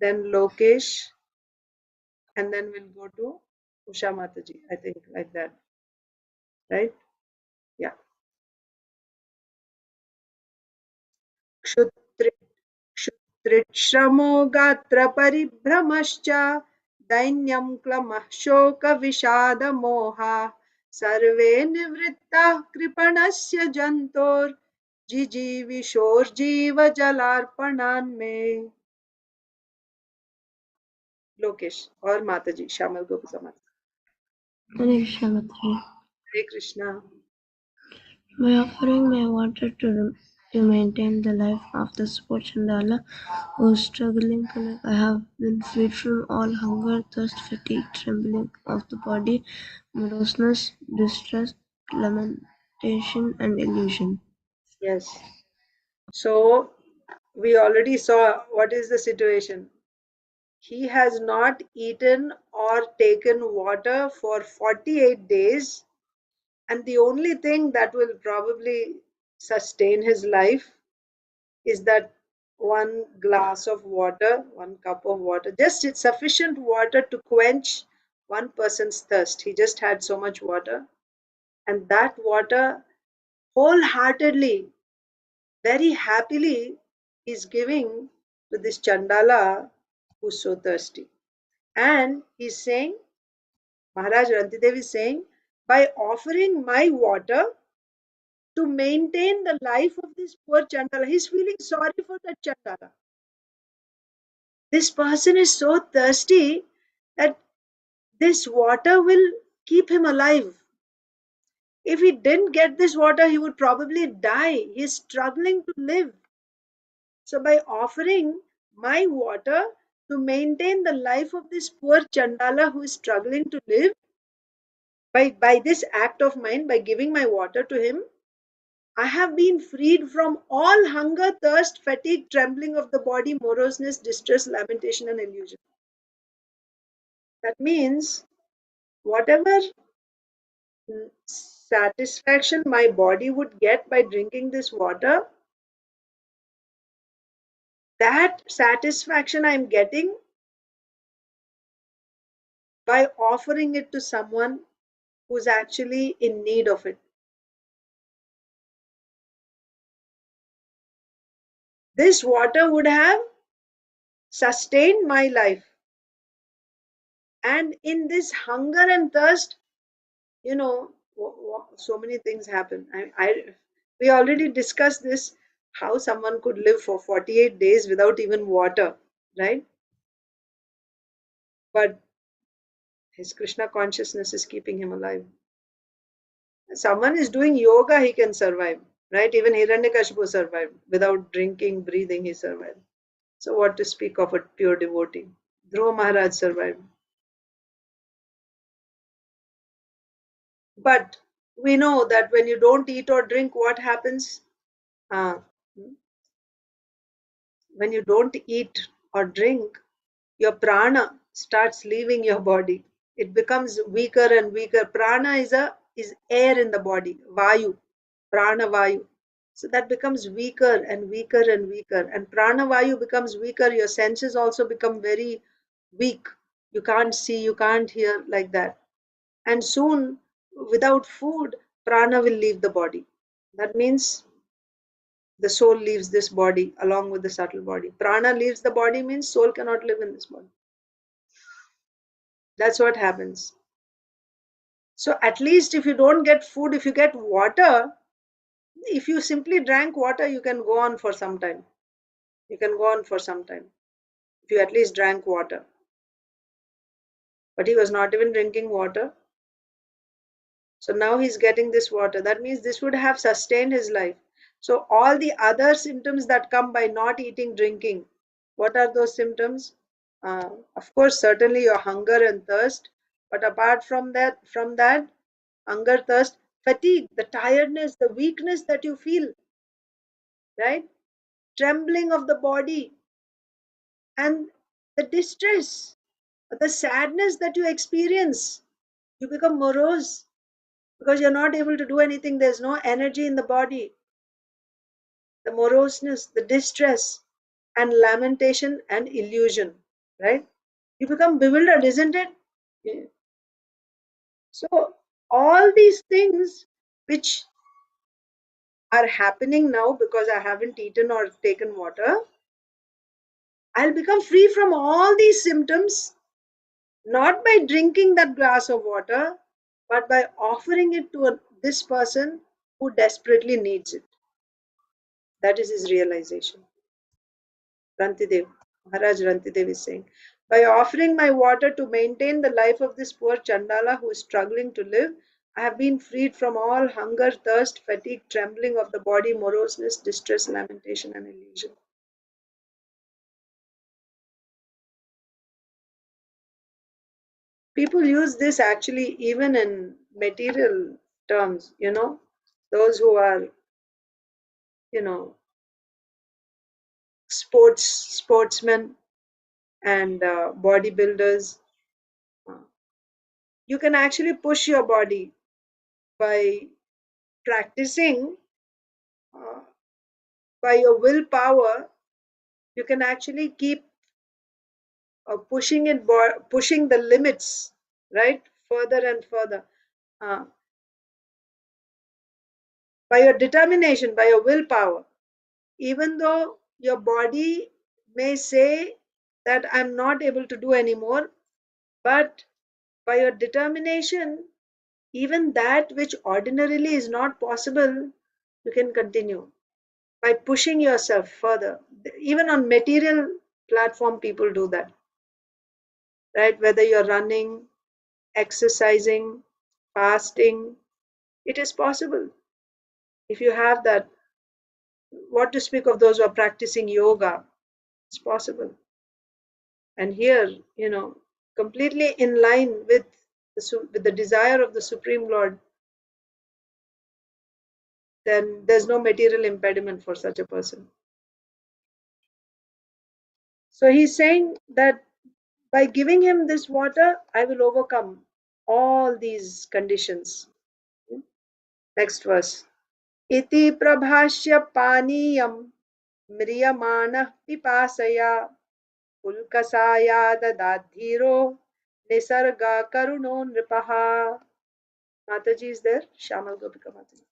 then Lokesh, and then we'll go to Usha Mataji. I think like that, right? Yeah. क्षुत्रिश्रमो गात्रपरिभ्रमश्च दैन्यं क्लमः शोकविषादमोहा सर्वे निवृत्ताः कृपणस्य जन्तोर्जिजीविषोर्जीवजलार्पणान्मे. लोकेश और माताजी श्यामल गोपी समाज. Hare Krishna, Mataji. Hare Krishna. By offering my water to maintain the life of the poor Chandala who is struggling to live, I have been freed from all hunger, thirst, fatigue, trembling of the body, moroseness, distress, lamentation, and illusion. Yes. So we already saw what is the situation. He has not eaten or taken water for 48 days, and the only thing that will probably sustain his life is that one glass of water, 1 cup of water, just it's sufficient water to quench one person's thirst. He just had so much water, and that water wholeheartedly, very happily, is giving to this Chandala who's so thirsty. And he's saying, Maharaj Rantidev is saying, by offering my water to maintain the life of this poor Chandala, he's feeling sorry for that Chandala. This person is so thirsty that this water will keep him alive. If he didn't get this water, he would probably die. He's struggling to live. So by offering my water to maintain the life of this poor Chandala who is struggling to live, by this act of mine, by giving my water to him, I have been freed from all hunger, thirst, fatigue, trembling of the body, moroseness, distress, lamentation, and illusion. That means whatever satisfaction my body would get by drinking this water, that satisfaction I'm getting by offering it to someone who's actually in need of it. This water would have sustained my life. And in this hunger and thirst, so many things happen. We already discussed this, how someone could live for 48 days without even water, right? But his Krishna consciousness is keeping him alive. Someone is doing yoga, he can survive, right? Even Hiranyakashipu survived. Without drinking, breathing, he survived. So what to speak of a pure devotee? Dhruva Maharaj survived. But we know that when you don't eat or drink, what happens? When you don't eat or drink, your prana starts leaving your body. It becomes weaker and weaker. Prana is air in the body, vayu, prana vayu. So that becomes weaker and weaker and weaker, and pranavayu becomes weaker. Your senses also become very weak. You can't see, you can't hear, like that. And soon, without food, prana will leave the body. That means the soul leaves this body along with the subtle body. Prana leaves the body means soul cannot live in this body. That's what happens. So at least if you don't get food, if you get water, if you simply drank water, you can go on for some time. You can go on for some time if you at least drank water. But he was not even drinking water. So now he's getting this water. That means this would have sustained his life. So all the other symptoms that come by not eating, drinking, what are those symptoms? Of course, certainly your hunger and thirst. But apart from that, hunger, thirst, fatigue, the tiredness, the weakness that you feel, right? Trembling of the body, and the distress, the sadness that you experience. You become morose because you're not able to do anything. There's no energy in the body. The moroseness, the distress, and lamentation and illusion, right? You become bewildered, isn't it? Yeah. So all these things which are happening now because I haven't eaten or taken water, I'll become free from all these symptoms, not by drinking that glass of water, but by offering it to this person who desperately needs it. That is his realization. Rantidev, Maharaj Rantidev is saying, by offering my water to maintain the life of this poor Chandala who is struggling to live, I have been freed from all hunger, thirst, fatigue, trembling of the body, moroseness, distress, lamentation, and illusion. People use this actually even in material terms, those who are, sportsmen and bodybuilders. You can actually push your body by practicing, by your willpower. You can actually keep pushing the limits, right, further and further, uh, by your determination, by your willpower. Even though your body may say that I'm not able to do anymore, but by your determination, even that which ordinarily is not possible, you can continue by pushing yourself further. Even on material platform, people do that, right? Whether you're running, exercising, fasting, it is possible. If you have that, what to speak of those who are practicing yoga, it's possible. And here, completely in line with the desire of the Supreme Lord, then there's no material impediment for such a person. So he's saying that by giving him this water, I will overcome all these conditions. Next verse. Iti prabhashya paniyam mriyamana pipasaya pulkasaya dadadhiro nisarga karuno nripaha. Mataji is there? Shamal Gopika Mataji.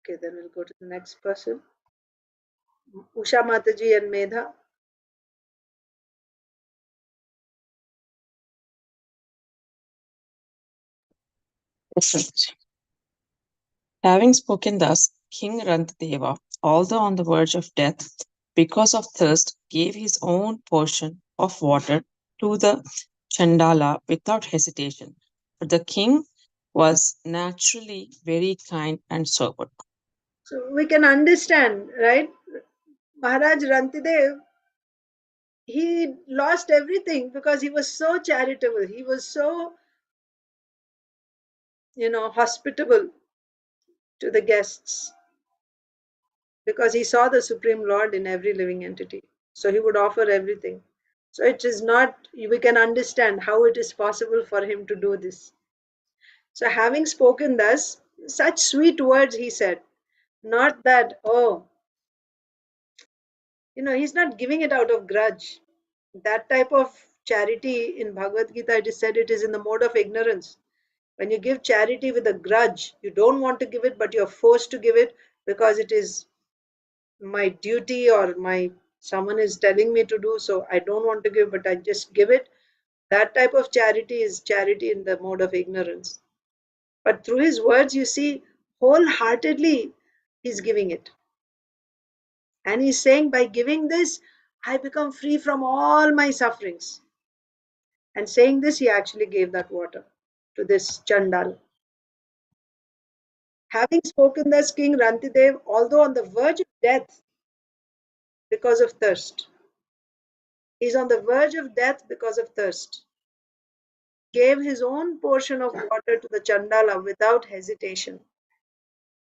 Okay, then we'll go to the next person. Usha Mataji and Medha. Having spoken thus, King Rantadeva, although on the verge of death because of thirst, gave his own portion of water to the Chandala without hesitation. For the king was naturally very kind and sober. So we can understand, right? Maharaj Rantidev, he lost everything because he was so charitable. He was so, hospitable to the guests because he saw the Supreme Lord in every living entity. So he would offer everything. So it is not, we can understand how it is possible for him to do this. So having spoken thus, such sweet words he said, not that, oh, he's not giving it out of grudge. That type of charity in Bhagavad Gita, it is said it is in the mode of ignorance. When you give charity with a grudge, you don't want to give it, but you're forced to give it because it is my duty or someone is telling me to do, so I don't want to give, but I just give it. That type of charity is charity in the mode of ignorance. But through his words, you see, wholeheartedly he's giving it. And he's saying, by giving this, I become free from all my sufferings. And saying this, he actually gave that water to this Chandal. Having spoken thus, King Rantidev, although on the verge of death because of thirst, he's on the verge of death because of thirst, gave his own portion of water to the Chandala without hesitation.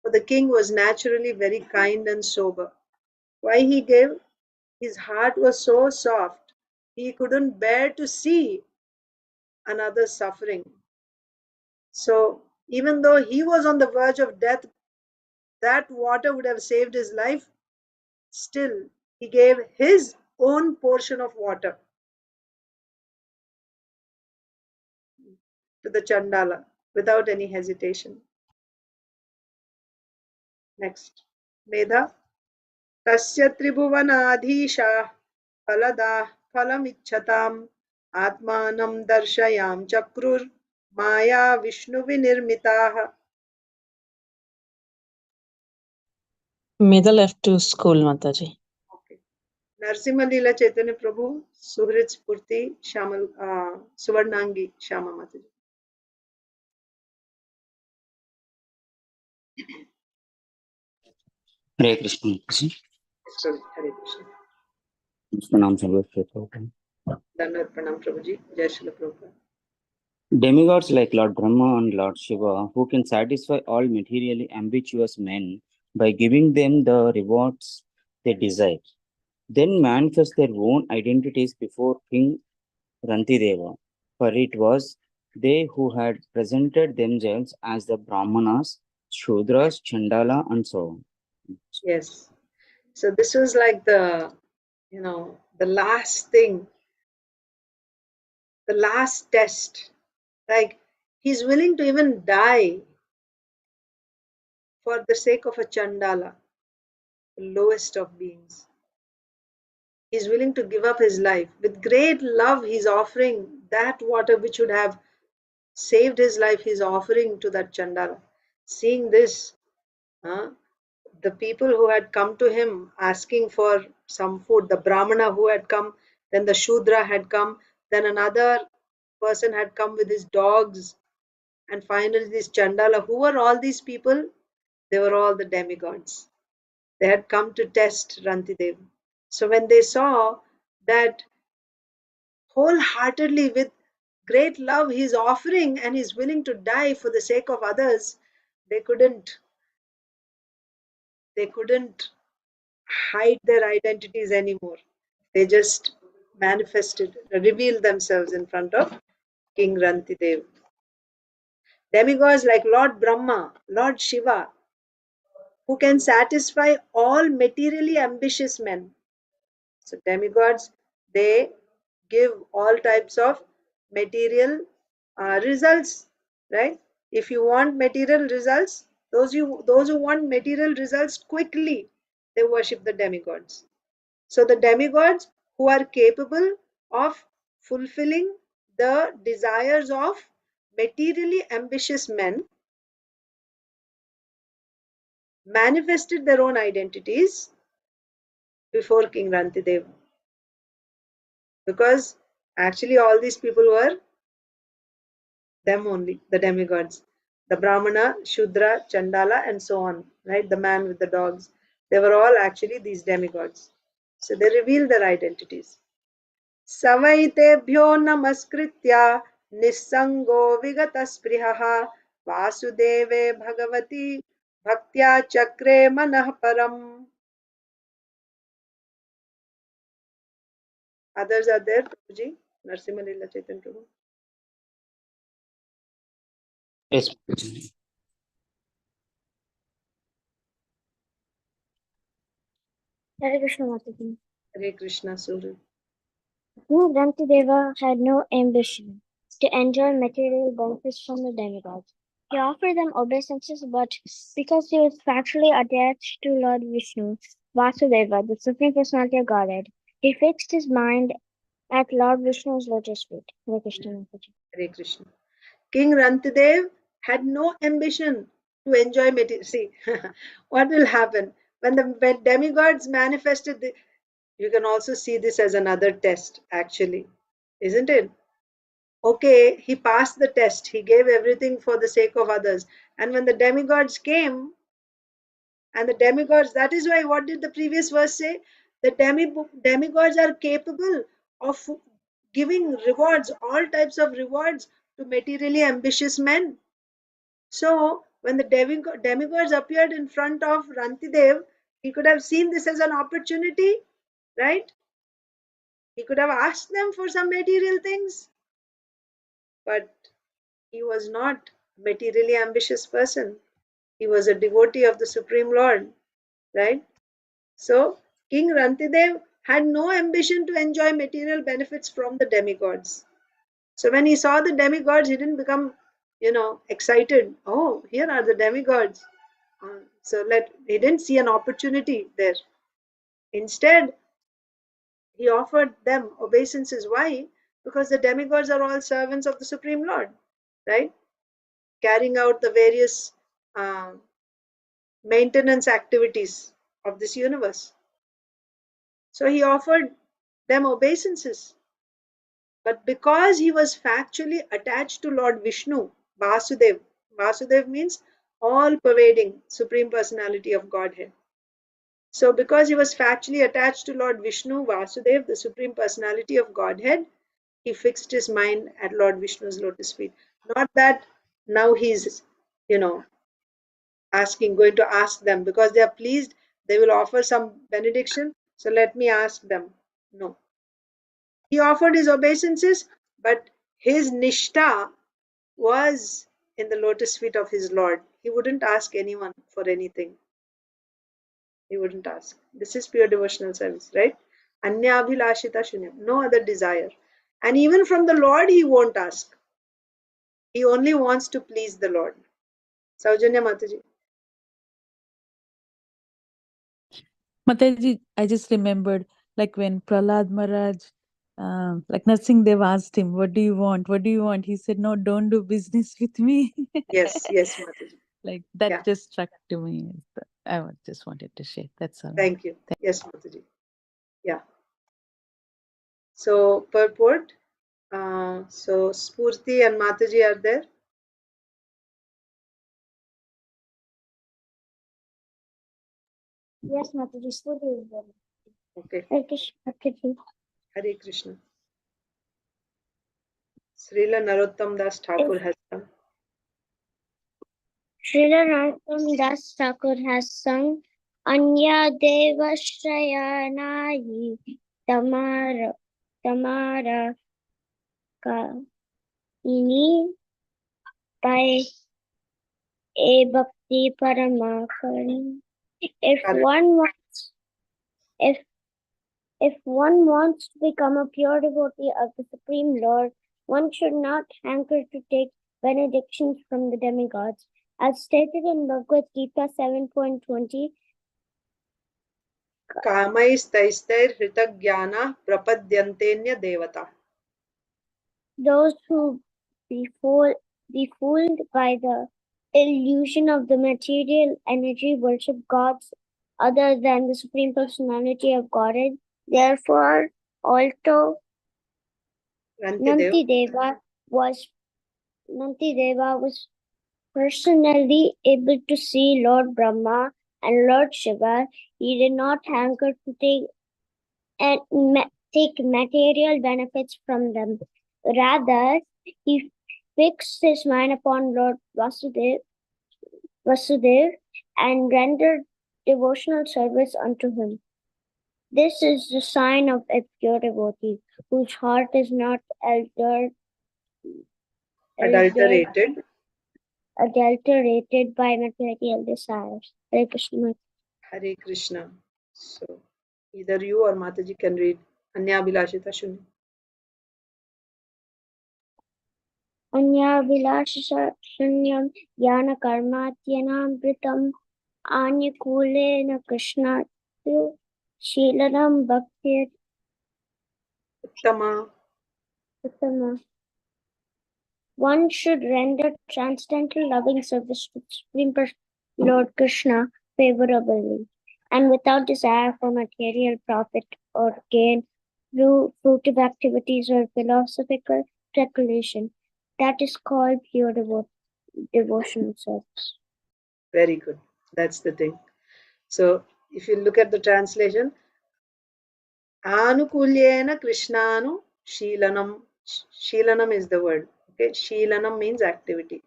For the king was naturally very kind and sober. Why he gave? His heart was so soft, he couldn't bear to see another suffering. So even though he was on the verge of death, that water would have saved his life. Still, he gave his own portion of water to the Chandala without any hesitation. Next. Medha. Tasya tribhuvanadhisha falada falamichhatam atmanam darshayam chakrur maya vishnu vinirmitah. Medha left to school, Mataji. Okay. Narsimha Leela Chaitanya Prabhu, Suhrit Spurti, Shamal, Suvarnangi, Shama Mataji. Hare Krishna. Hare Krishna. Pranam Sarveshwara. Dandavat Pranam Prabhuji. Jai Shri Prabhupada. Demigods like Lord Brahma and Lord Shiva, who can satisfy all materially ambitious men by giving them the rewards they desire, then manifest their own identities before King Rantideva. For it was they who had presented themselves as the Brahmanas, Shudras, Chandala, and so on. Yes. So this was like the last thing, the last test. Like he's willing to even die for the sake of a Chandala, the lowest of beings. He's willing to give up his life. With great love, he's offering that water which would have saved his life, he's offering to that Chandala. Seeing this, the people who had come to him asking for some food, the Brahmana who had come, then the Shudra had come, then another person had come with his dogs, and finally this Chandala. Who were all these people? They were all the demigods. They had come to test Rantidev. So when they saw that wholeheartedly, with great love, he's offering and he's willing to die for the sake of others, they couldn't hide their identities anymore. They just manifested, revealed themselves in front of King Rantidev. Demigods like Lord Brahma, Lord Shiva, who can satisfy all materially ambitious men. So demigods, they give all types of material results, right? If you want material results, those who want material results quickly, they worship the demigods. So the demigods who are capable of fulfilling the desires of materially ambitious men manifested their own identities before King Rantidev. Because actually all these people were them only, the demigods. The Brahmana, Shudra, Chandala, and so on, right? The man with the dogs. They were all actually these demigods. So they revealed their identities. Savaitebhyo namaskritya nissango vigatasprihaha vasudeve bhagavati bhaktya chakre manah param. Others are there, Prabhuji. Narsimha Lila Chaitanya Prabhu. Yes. Hare Krishna Mataji. Hare Krishna, Suru. Deva had no ambition to enjoy material benefits from the demigods. He offered them obeisances, but because he was factually attached to Lord Vishnu, Vasudeva, the Supreme Personality of Godhead, he fixed his mind at Lord Vishnu's lotus feet. Hare Krishna Mataji. Hare Krishna. King Rantidev had no ambition to enjoy material. See, what will happen when the demigods manifested? You can also see this as another test, actually, isn't it? Okay, he passed the test. He gave everything for the sake of others. And when the demigods came, and the demigods, that is why, what did the previous verse say? The demigods are capable of giving rewards, all types of rewards to materially ambitious men. So, when the demigods appeared in front of Rantidev, he could have seen this as an opportunity, right? He could have asked them for some material things, but he was not a materially ambitious person. He was a devotee of the Supreme Lord, right? So, King Rantidev had no ambition to enjoy material benefits from the demigods. So, when he saw the demigods, he didn't become, excited. Oh, here are the demigods. So, he didn't see an opportunity there. Instead, he offered them obeisances. Why? Because the demigods are all servants of the Supreme Lord, right? Carrying out the various maintenance activities of this universe. So he offered them obeisances. But because he was factually attached to Lord Vishnu, Vasudev, Vasudev means all pervading Supreme Personality of Godhead. So because he was factually attached to Lord Vishnu, Vasudev, the Supreme Personality of Godhead, he fixed his mind at Lord Vishnu's lotus feet. Not that now he's, going to ask them, because they are pleased, they will offer some benediction, so let me ask them. No. He offered his obeisances, but his nishtha was in the lotus feet of his Lord. He wouldn't ask anyone for anything. He wouldn't ask. This is pure devotional service, right? Anya abhilashita shunyam, no other desire. And even from the Lord, he won't ask. He only wants to please the Lord. Saujanya Mataji. Mataji, I just remembered, like when Prahlad Maharaj, like Narsingh Dev asked him, "What do you want? What do you want?" He said, "No, don't do business with me." Yes, Mataji. Like that Yeah. just struck to me. I just wanted to share. That's all. Thank you. Yes, Mataji. Yeah. So, purport. So, Spurti and Mataji are there. Yes, Mataji. Spurti is there. Okay. Hare Krishna Mataji. Hare Krishna. Srila Narottam Das Thakur has come. Srila Narottam Das Thakur has sung Anya Deva Shrayanayi Tamara Kaini by a Bhakti Paramakari. If one wants to become a pure devotee of the Supreme Lord, one should not hanker to take benedictions from the demigods. As stated in Bhagavad Gita 7.20, Kamaistaistai Hritagyana Prapadyantenya Devata. those who be fooled by the illusion of the material energy worship gods other than the Supreme Personality of Godhead. Therefore, although Nantideva was personally able to see Lord Brahma and Lord Shiva, he did not hanker to take material benefits from them. Rather, he fixed his mind upon Lord Vasudev and rendered devotional service unto him. This is the sign of a pure devotee whose heart is not Adulterated. adulterated by material desires. Hare Krishna. Hare Krishna. So either you or Mataji can read Anyabhilashita Shunya. अन्याभिलाषशून्यं ज्ञानकर्मात्यनामृतम् आन्यकूलेन कृष्णात् शीलनं भक्ति Uttama. Uttama. One should render transcendental loving service to Supreme Lord Krishna favorably and without desire for material profit or gain through fruitive activities or philosophical speculation. That is called pure devotional service. Very good. That's the thing. So if you look at the translation, Anukulyena Krishnanu Sheelanam. Sheelanam is the word. Okay, Sheelanam means activity.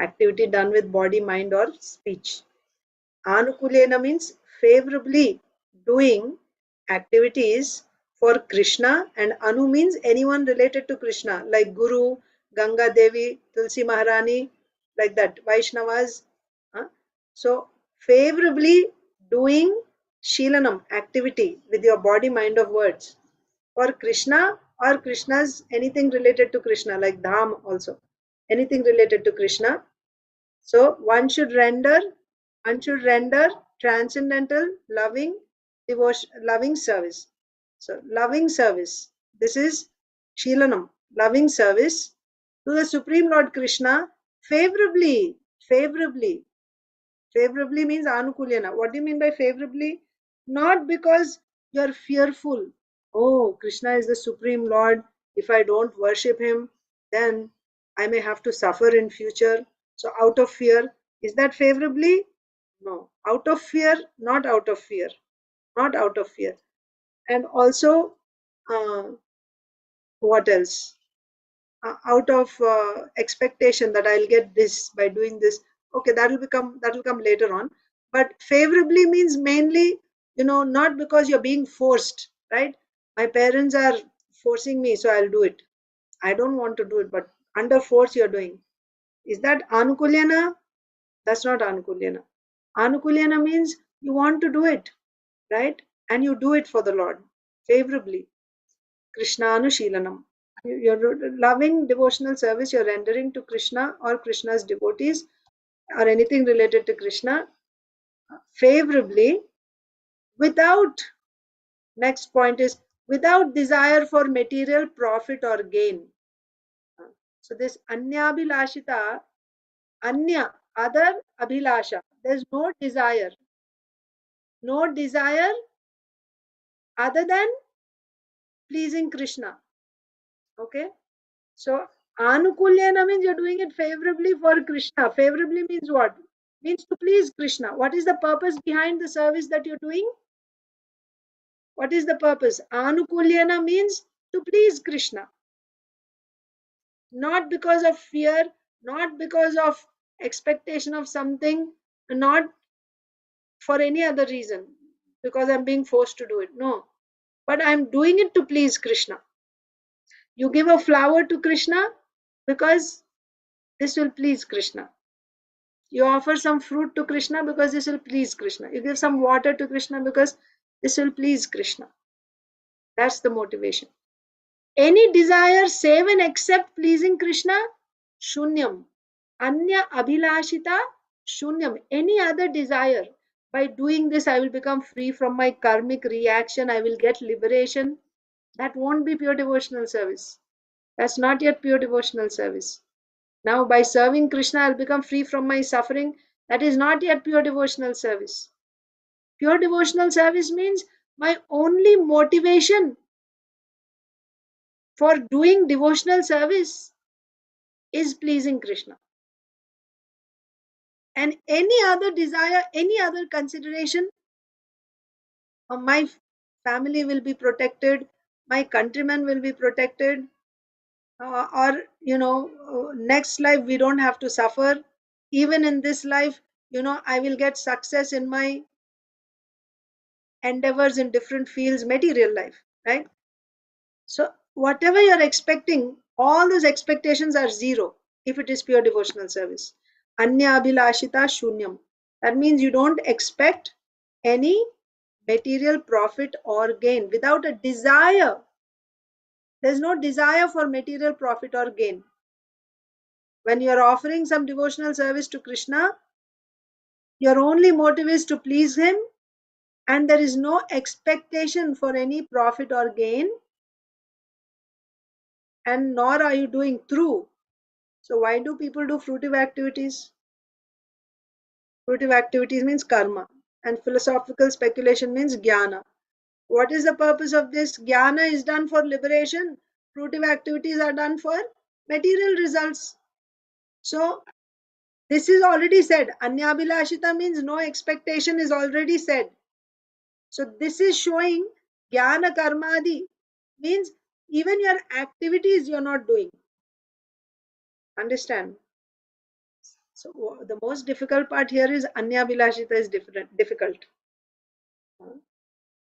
Activity done with body, mind, or speech. Anukulyena means favorably doing activities for Krishna, and Anu means anyone related to Krishna, like Guru, Ganga Devi, Tulsi Maharani, like that, Vaishnavas. So, favorably doing Sheelanam activity with your body, mind, or words for Krishna or Krishna's anything related to Krishna, like Dham also, anything related to Krishna. So one should render transcendental loving devotion, loving service. So loving service. This is Sheelanam, loving service to the Supreme Lord Krishna favorably. Favorably. Favorably means Anukulyana. What do you mean by favorably? Not because you're fearful. Oh, Krishna is the Supreme Lord. If I don't worship him, then I may have to suffer in future. So out of fear. Is that favorably? No. Out of fear, not out of fear. Not out of fear. And also, what else? Out of expectation that I'll get this by doing this. Okay, that will come later on. But favorably means mainly, not because you're being forced, right? My parents are forcing me, so I'll do it. I don't want to do it, but under force you're doing. Is that Anukulyana? That's not Anukulyana. Anukulyana means you want to do it, right? And you do it for the Lord favorably. Krishnanu Your loving devotional service you're rendering to Krishna or Krishna's devotees or anything related to Krishna favorably without, next point is, without desire for material profit or gain. So this Anyabhilashita, Anya, other Abhilasha, there's no desire other than pleasing Krishna. Okay, so Anukulyana means you're doing it favorably for Krishna. Favorably means what? Means to please Krishna. What is the purpose behind the service that you're doing? What is the purpose? Anukulyana means to please Krishna. Not because of fear, not because of expectation of something, not for any other reason, because I'm being forced to do it. No. But I'm doing it to please Krishna. You give a flower to Krishna because this will please Krishna. You offer some fruit to Krishna because this will please Krishna. You give some water to Krishna because this will please Krishna. That's the motivation. Any desire save and except pleasing Krishna, shunyam. Anya abhilashita, shunyam. Any other desire. By doing this, I will become free from my karmic reaction. I will get liberation. That won't be pure devotional service. That's not yet pure devotional service. Now, by serving Krishna, I'll become free from my suffering. That is not yet pure devotional service. Pure devotional service means my only motivation for doing devotional service is pleasing Krishna. And any other desire, any other consideration, my family will be protected, my countrymen will be protected, or next life we don't have to suffer. Even in this life, I will get success in my endeavors in different fields, material life, right? So whatever you're expecting, all those expectations are zero if it is pure devotional service. Anya abhilashita shunyam. That means you don't expect any material profit or gain without a desire. There's no desire for material profit or gain. When you're offering some devotional service to Krishna, your only motive is to please him, and there is no expectation for any profit or gain, and nor are you doing through. So why do people do fruitive activities? Fruitive activities means karma, and philosophical speculation means jnana. What is the purpose of this? Jnana is done for liberation. Fruitive activities are done for material results. So this is already said. Anyabhilashita means no expectation is already said. So this is showing jnana karmadi means even your activities you're not doing. Understand? So the most difficult part here is anyabhilashita is difficult.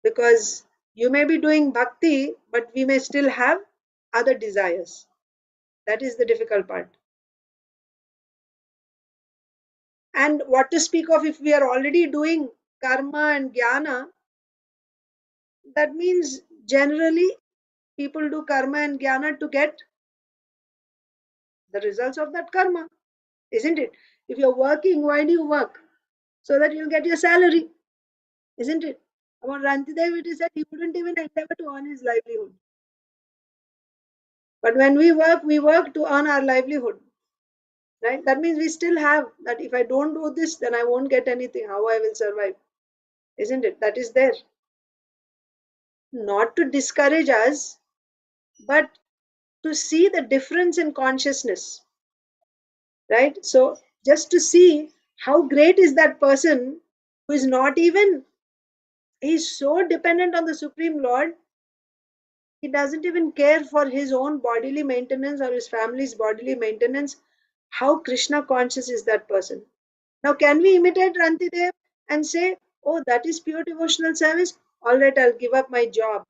Because you may be doing bhakti, but we may still have other desires. That is the difficult part. And what to speak of if we are already doing karma and jnana, that means generally people do karma and jnana to get the results of that karma, isn't it? If you're working, why do you work? So that you'll get your salary, isn't it? About Rantidev, it is said he wouldn't even endeavor to earn his livelihood. But when we work to earn our livelihood. Right? That means we still have that if I don't do this, then I won't get anything. How I will survive? Isn't it? That is there. Not to discourage us, but to see the difference in consciousness. Right? So just to see how great is that person who is not even, he's so dependent on the Supreme Lord, he doesn't even care for his own bodily maintenance or his family's bodily maintenance. How Krishna conscious is that person? Now, can we imitate Rantidev and say, oh, that is pure devotional service? All right, I'll give up my job.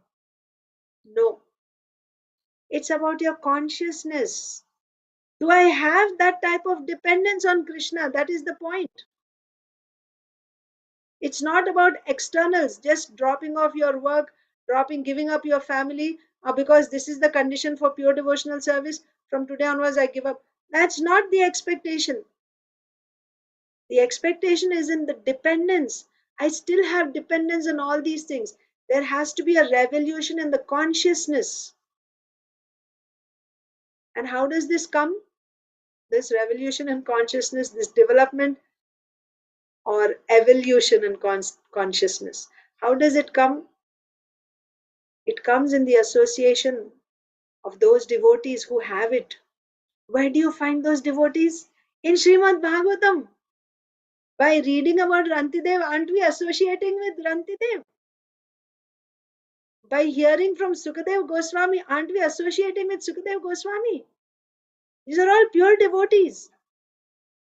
No. It's about your consciousness. Do I have that type of dependence on Krishna? That is the point. It's not about externals, just dropping off your work, giving up your family, because this is the condition for pure devotional service. From today onwards, I give up. That's not the expectation. The expectation is in the dependence. I still have dependence on all these things. There has to be a revolution in the consciousness. And how does this come? This revolution in consciousness, this development or evolution in consciousness. How does it come? It comes in the association of those devotees who have it. Where do you find those devotees? In Srimad Bhagavatam. By reading about Rantidev, aren't we associating with Rantidev? By hearing from Sukadev Goswami, aren't we associating with Sukadev Goswami? These are all pure devotees.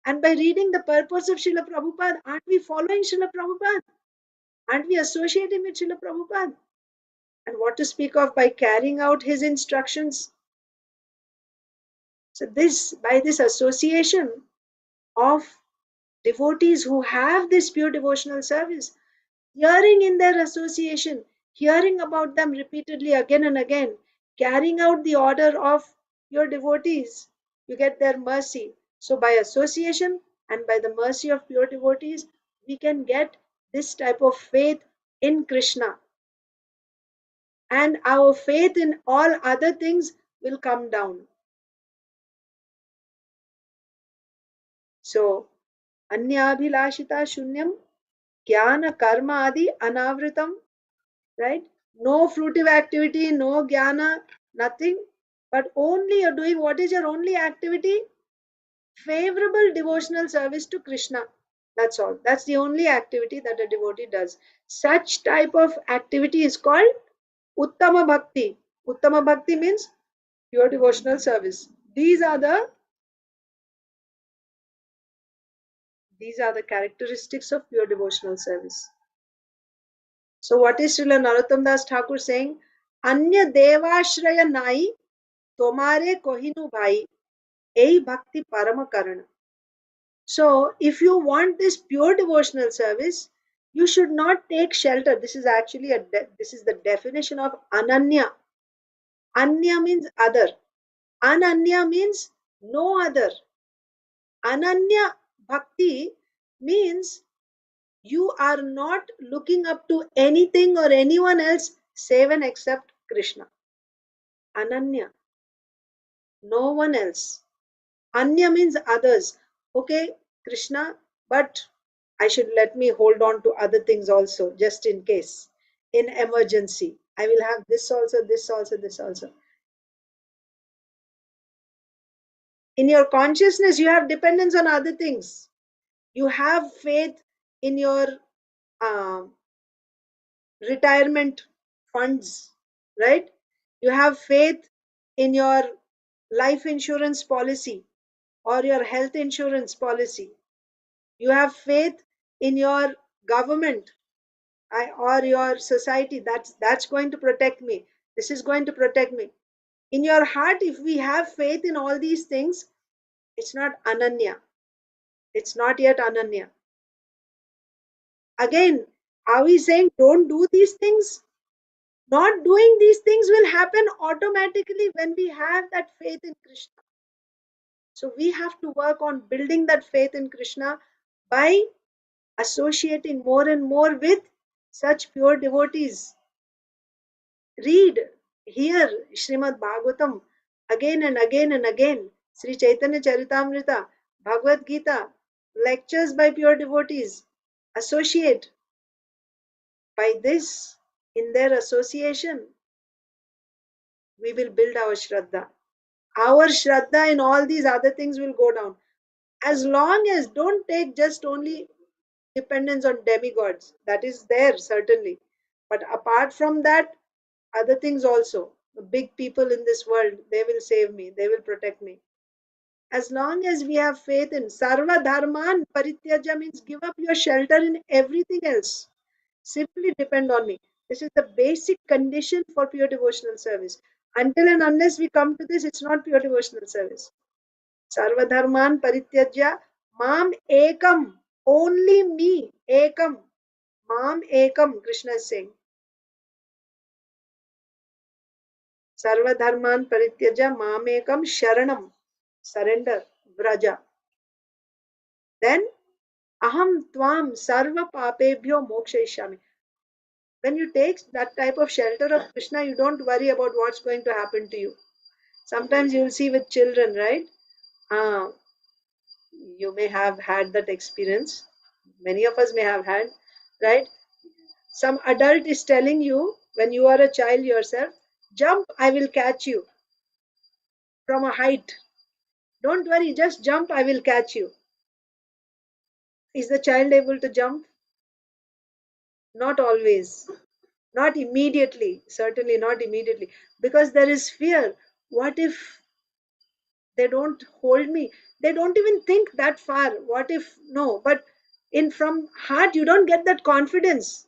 And by reading the purpose of Srila Prabhupada, aren't we following Srila Prabhupada? Aren't we associating with Srila Prabhupada? And what to speak of by carrying out his instructions? So by this association of devotees who have this pure devotional service, hearing in their association, hearing about them repeatedly again and again, carrying out the order of your devotees, you get their mercy. So by association and by the mercy of pure devotees, we can get this type of faith in Krishna. And our faith in all other things will come down. So, anyabhilashita shunyam, jnana karma adi anavritam, right? No fruitive activity, no jnana, nothing, but only you're doing what is your only activity? Favorable devotional service to Krishna. That's all. That's the only activity that a devotee does. Such type of activity is called Uttama Bhakti. Uttama Bhakti means pure devotional service. These are the characteristics of pure devotional service. So what is Srila Narottam Das Thakur saying? Anya devashraya nai tomare kohinu bhai ei bhakti parama karana. So if you want this pure devotional service, you should not take shelter. This is actually this is the definition of ananya. Anya means other. Ananya means no other. Ananya bhakti means you are not looking up to anything or anyone else save and except Krishna. Ananya, no one else. Anya means others. Okay, Krishna, but I should let me hold on to other things also, just in case. In emergency, I will have this also, this also, this also. In your consciousness, you have dependence on other things. You have faith in your retirement funds, right? You have faith in your life insurance policy or your health insurance policy. You have faith in your government or your society. That's going to protect me. This is going to protect me. In your heart, if we have faith in all these things, it's not ananya. It's not yet ananya. Again, are we saying don't do these things? Not doing these things will happen automatically when we have that faith in Krishna. So we have to work on building that faith in Krishna by associating more and more with such pure devotees. Read, hear Srimad Bhagavatam again and again and again. Sri Chaitanya Charitamrita, Bhagavad Gita, lectures by pure devotees. Associate. By this, in their association, we will build our Shraddha. Our Shraddha in all these other things will go down. As long as don't take just only dependence on demigods. That is there, certainly. But apart from that, other things also. The big people in this world, they will save me, they will protect me. As long as we have faith in Sarva Dharman Parityaja means give up your shelter in everything else. Simply depend on me. This is the basic condition for pure devotional service. Until and unless we come to this, it's not pure devotional service. Sarva Dharman Parityajya Mam Ekam. Only me. Ekam. Mam Ekam, Krishna is saying. Sarva Dharman Parityaja Mam Ekam Sharanam. Surrender. Vraja. Then Aham Tvam Sarva Papebhyo Mokshayishami. When you take that type of shelter of Krishna, you don't worry about what's going to happen to you. Sometimes you will see with children, right? You may have had that experience. Many of us may have had, right? Some adult is telling you when you are a child yourself, jump, I will catch you from a height. Don't worry, just jump, I will catch you. Is the child able to jump? Not always. Not immediately. Certainly not immediately. Because there is fear. What if they don't hold me? They don't even think that far. What if no? But in from heart, you don't get that confidence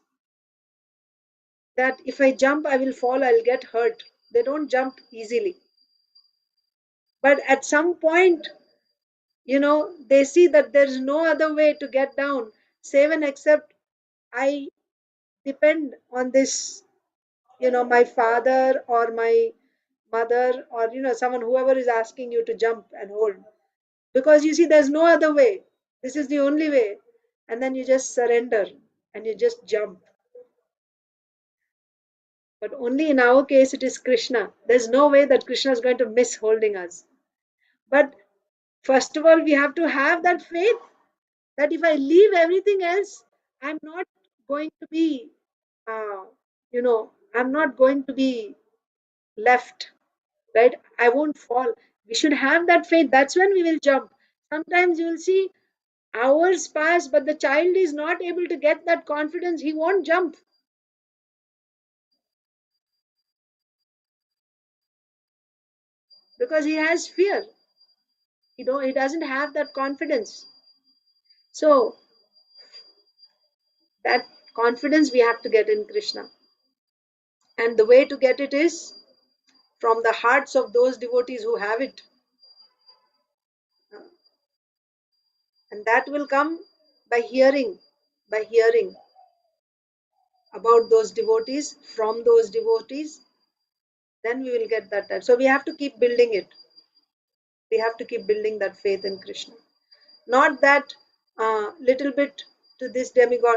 that if I jump, I will fall, I'll get hurt. They don't jump easily. But at some point, they see that there is no other way to get down, save and except I depend on this, my father or my mother or, someone, whoever is asking you to jump and hold. Because you see, there's no other way. This is the only way. And then you just surrender and you just jump. But only in our case, it is Krishna. There's no way that Krishna is going to miss holding us. But first of all, we have to have that faith that if I leave everything else, I'm not going to be, I'm not going to be left, right? I won't fall. We should have that faith. That's when we will jump. Sometimes you will see hours pass, but the child is not able to get that confidence. He won't jump. Because he has fear. He doesn't have that confidence. So that confidence we have to get in Krishna. And the way to get it is from the hearts of those devotees who have it. And that will come by hearing about those devotees, from those devotees. Then we will get that. So we have to keep building it. We have to keep building that faith in Krishna. Not that little bit to this demigod.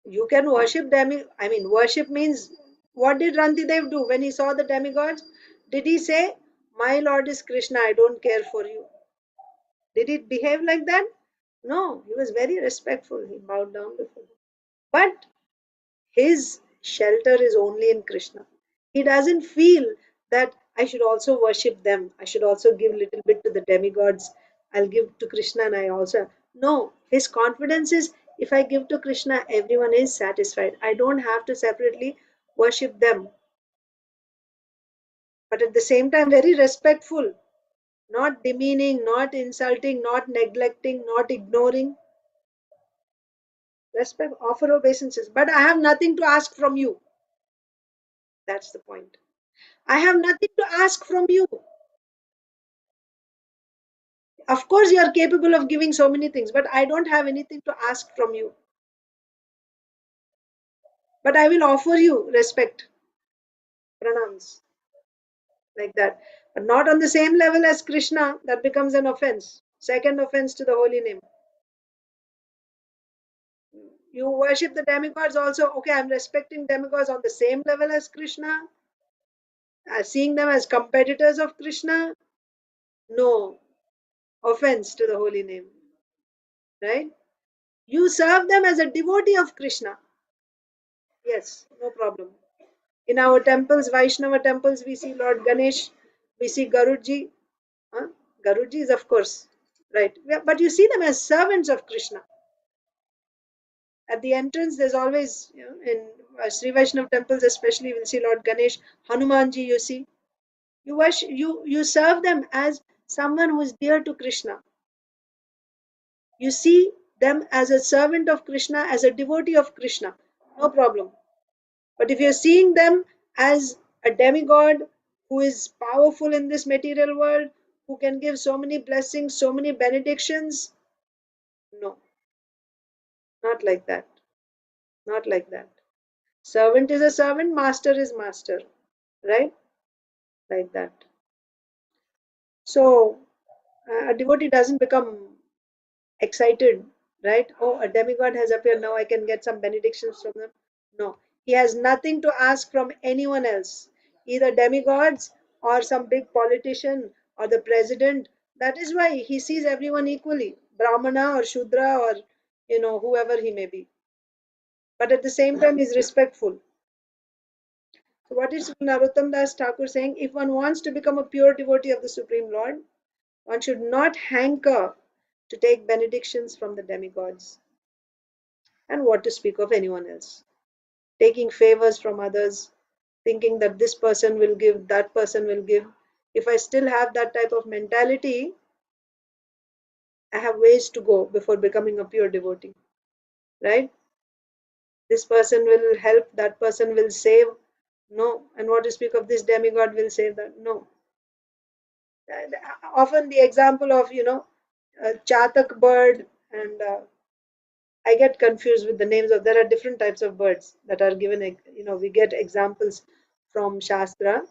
You can worship worship means, what did Rantidev do when he saw the demigods? Did he say, my Lord is Krishna, I don't care for you? Did he behave like that? No, he was very respectful. He bowed down before them. But his shelter is only in Krishna. He doesn't feel that I should also worship them. I should also give little bit to the demigods. I'll give to Krishna and I also. No, his confidence is, if I give to Krishna, everyone is satisfied. I don't have to separately worship them. But at the same time, very respectful, not demeaning, not insulting, not neglecting, not ignoring. Respect, offer obeisances. But I have nothing to ask from you. That's the point. I have nothing to ask from you. Of course, you are capable of giving so many things, but I don't have anything to ask from you. But I will offer you respect, pranams, like that. But not on the same level as Krishna, that becomes an offense. Second offense to the holy name. You worship the demigods also. Okay, I'm respecting demigods on the same level as Krishna. Seeing them as competitors of Krishna. No, offense to the holy name. Right? You serve them as a devotee of Krishna. Yes, no problem. In our temples, Vaishnava temples, we see Lord Ganesh, we see Garudji. Garudji is, of course, right. But you see them as servants of Krishna. At the entrance, there's always, in Sri Vaishnava temples especially, we'll see Lord Ganesh, Hanumanji, you see. You serve them as someone who is dear to Krishna. You see them as a servant of Krishna, as a devotee of Krishna. No problem. But if you're seeing them as a demigod who is powerful in this material world, who can give so many blessings, so many benedictions, no, not like that. Not like that. Servant is a servant, master is master, right? Like that. So a devotee doesn't become excited, right? Oh, a demigod has appeared, now I can get some benedictions from them. No, he has nothing to ask from anyone else, either demigods or some big politician or the president. That is why he sees everyone equally, Brahmana or Shudra or whoever he may be. But at the same time, he's respectful. So what is Narottam Das Thakur saying? If one wants to become a pure devotee of the Supreme Lord, one should not hanker to take benedictions from the demigods. And what to speak of anyone else? Taking favors from others, thinking that this person will give, that person will give. If I still have that type of mentality, I have ways to go before becoming a pure devotee. Right? This person will help, that person will save. No. And what to speak of this demigod will save that? No. Often the example of, a chatak bird, and I get confused with the names of, there are different types of birds that are given, we get examples from Shastra.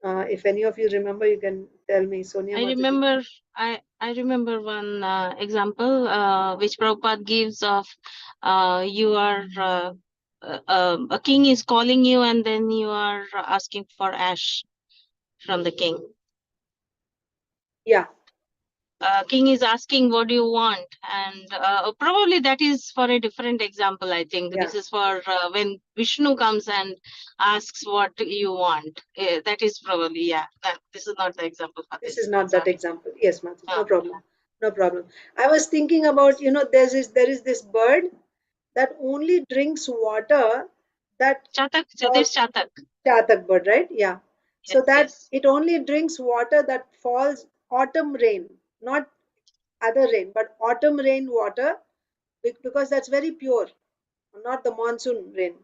If any of you remember, you can tell me. Sonia Mataji. I remember one example which Prabhupada gives of you are a king is calling you and then you are asking for ash from the king. Yeah. King is asking what do you want, and probably that is for a different example. I think Yeah. this is for when Vishnu comes and asks what you want. That is probably this is not the example for This this. is not that example. Yes, Mataji. No Yeah. problem. No problem. I was thinking about, there is this bird that only drinks water that Chatak, Jatish Chatak. Chatak bird, right? Yeah. So Yes, that yes. it only drinks water that falls autumn rain, not other rain, but autumn rain water, because that's very pure. not the monsoon rain,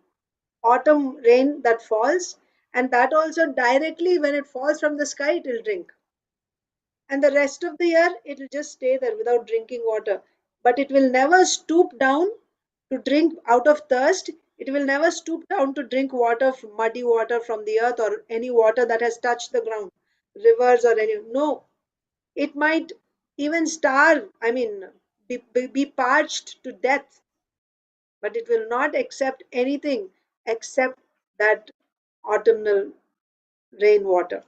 autumn rain that falls, and that also directly when it falls from the sky, it will drink. And the rest of the year, it will just stay there without drinking water. But it will never stoop down to drink out of thirst. It will never stoop down to drink water, muddy water from the earth or any water that has touched the ground, rivers or any. No, it might even starve, be parched to death, but it will not accept anything except that autumnal rainwater.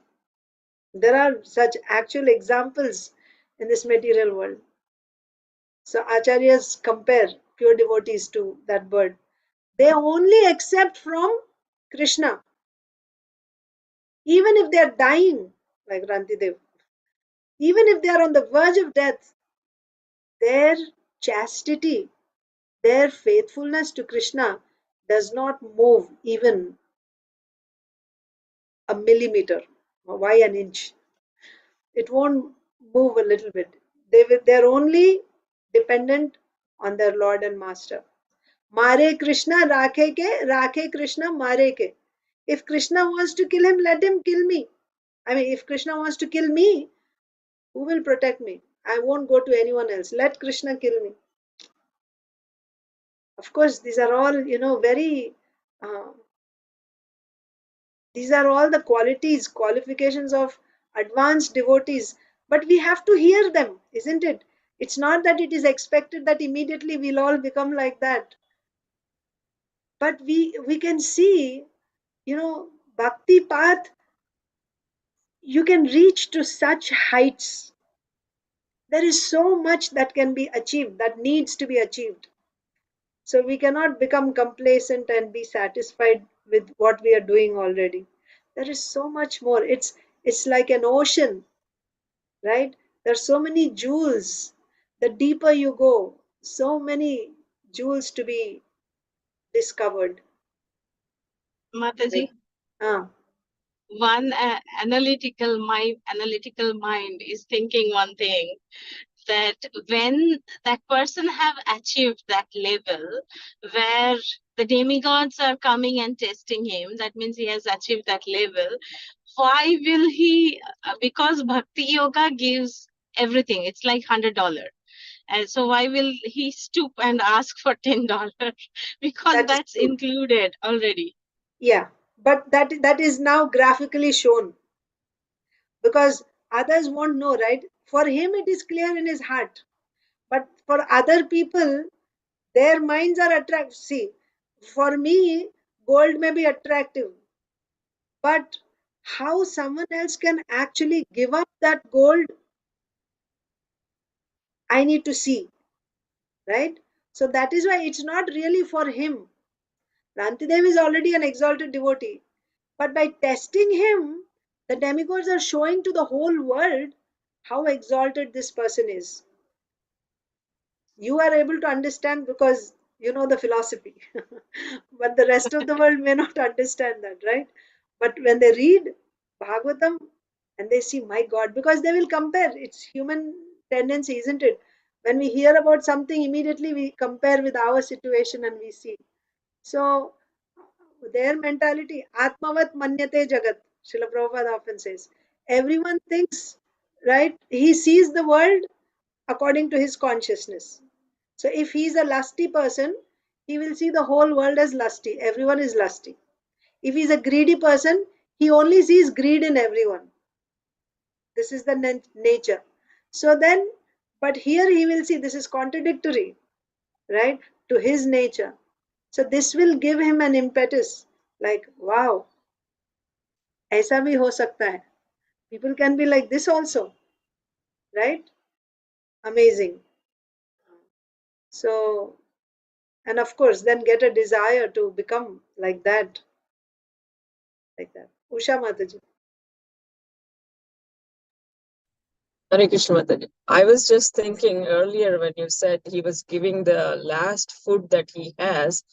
There are such actual examples in this material world. So acharyas compare pure devotees to that bird. They only accept from Krishna, even if they are dying, like Rantidev, even if they are on the verge of death, their chastity, their faithfulness to Krishna does not move even a millimeter. Why an inch? It won't move a little bit. They're only dependent on their Lord and Master. Mare Krishna rakhe Krishna mare ke. If Krishna wants to kill him, let him kill me. If Krishna wants to kill me, who will protect me? I won't go to anyone else. Let Krishna kill me. Of course, these are all, very, these are all the qualifications of advanced devotees. But we have to hear them, isn't it? It's not that it is expected that immediately we'll all become like that. But we can see, bhakti path, you can reach to such heights. There is so much that can be achieved, that needs to be achieved. So we cannot become complacent and be satisfied with what we are doing already. There is so much more. It's like an ocean, right? There's so many jewels. The deeper you go, so many jewels to be discovered. Mataji, Ah, one analytical mind is thinking one thing, that when that person have achieved that level where the demigods are coming and testing him, that means he has achieved that level. Why will he, because bhakti yoga gives everything, it's like $100, and so why will he stoop and ask for $10? Because that is that's true. included already. Yeah, but that is now graphically shown, because others won't know, right? For him, it is clear in his heart. But for other people, their minds are attractive. See, for me, gold may be attractive, but how someone else can actually give up that gold, I need to see, right? So that is why it's not really for him. Rantidev is already an exalted devotee, but by testing him, the demigods are showing to the whole world how exalted this person is. You are able to understand because you know the philosophy, but the rest of the world may not understand that, right? But when they read Bhagavatam and they see, my God, because they will compare. It's human tendency, isn't it? When we hear about something, immediately we compare with our situation and we see. So their mentality, Atmavat Manyate Jagat, Srila Prabhupada often says. Everyone thinks, right? He sees the world according to his consciousness. So if he's a lusty person, he will see the whole world as lusty. Everyone is lusty. If he's a greedy person, he only sees greed in everyone. This is the nature. So then, but here he will see this is contradictory, right, to his nature. So this will give him an impetus, like, wow, aisa bhi ho sakta hai. People can be like this also, right? Amazing. So, and of course, then get a desire to become like that. Like that. Usha Mataji. Hare Krishna Mataji. I was just thinking earlier when you said he was giving the last food that he has,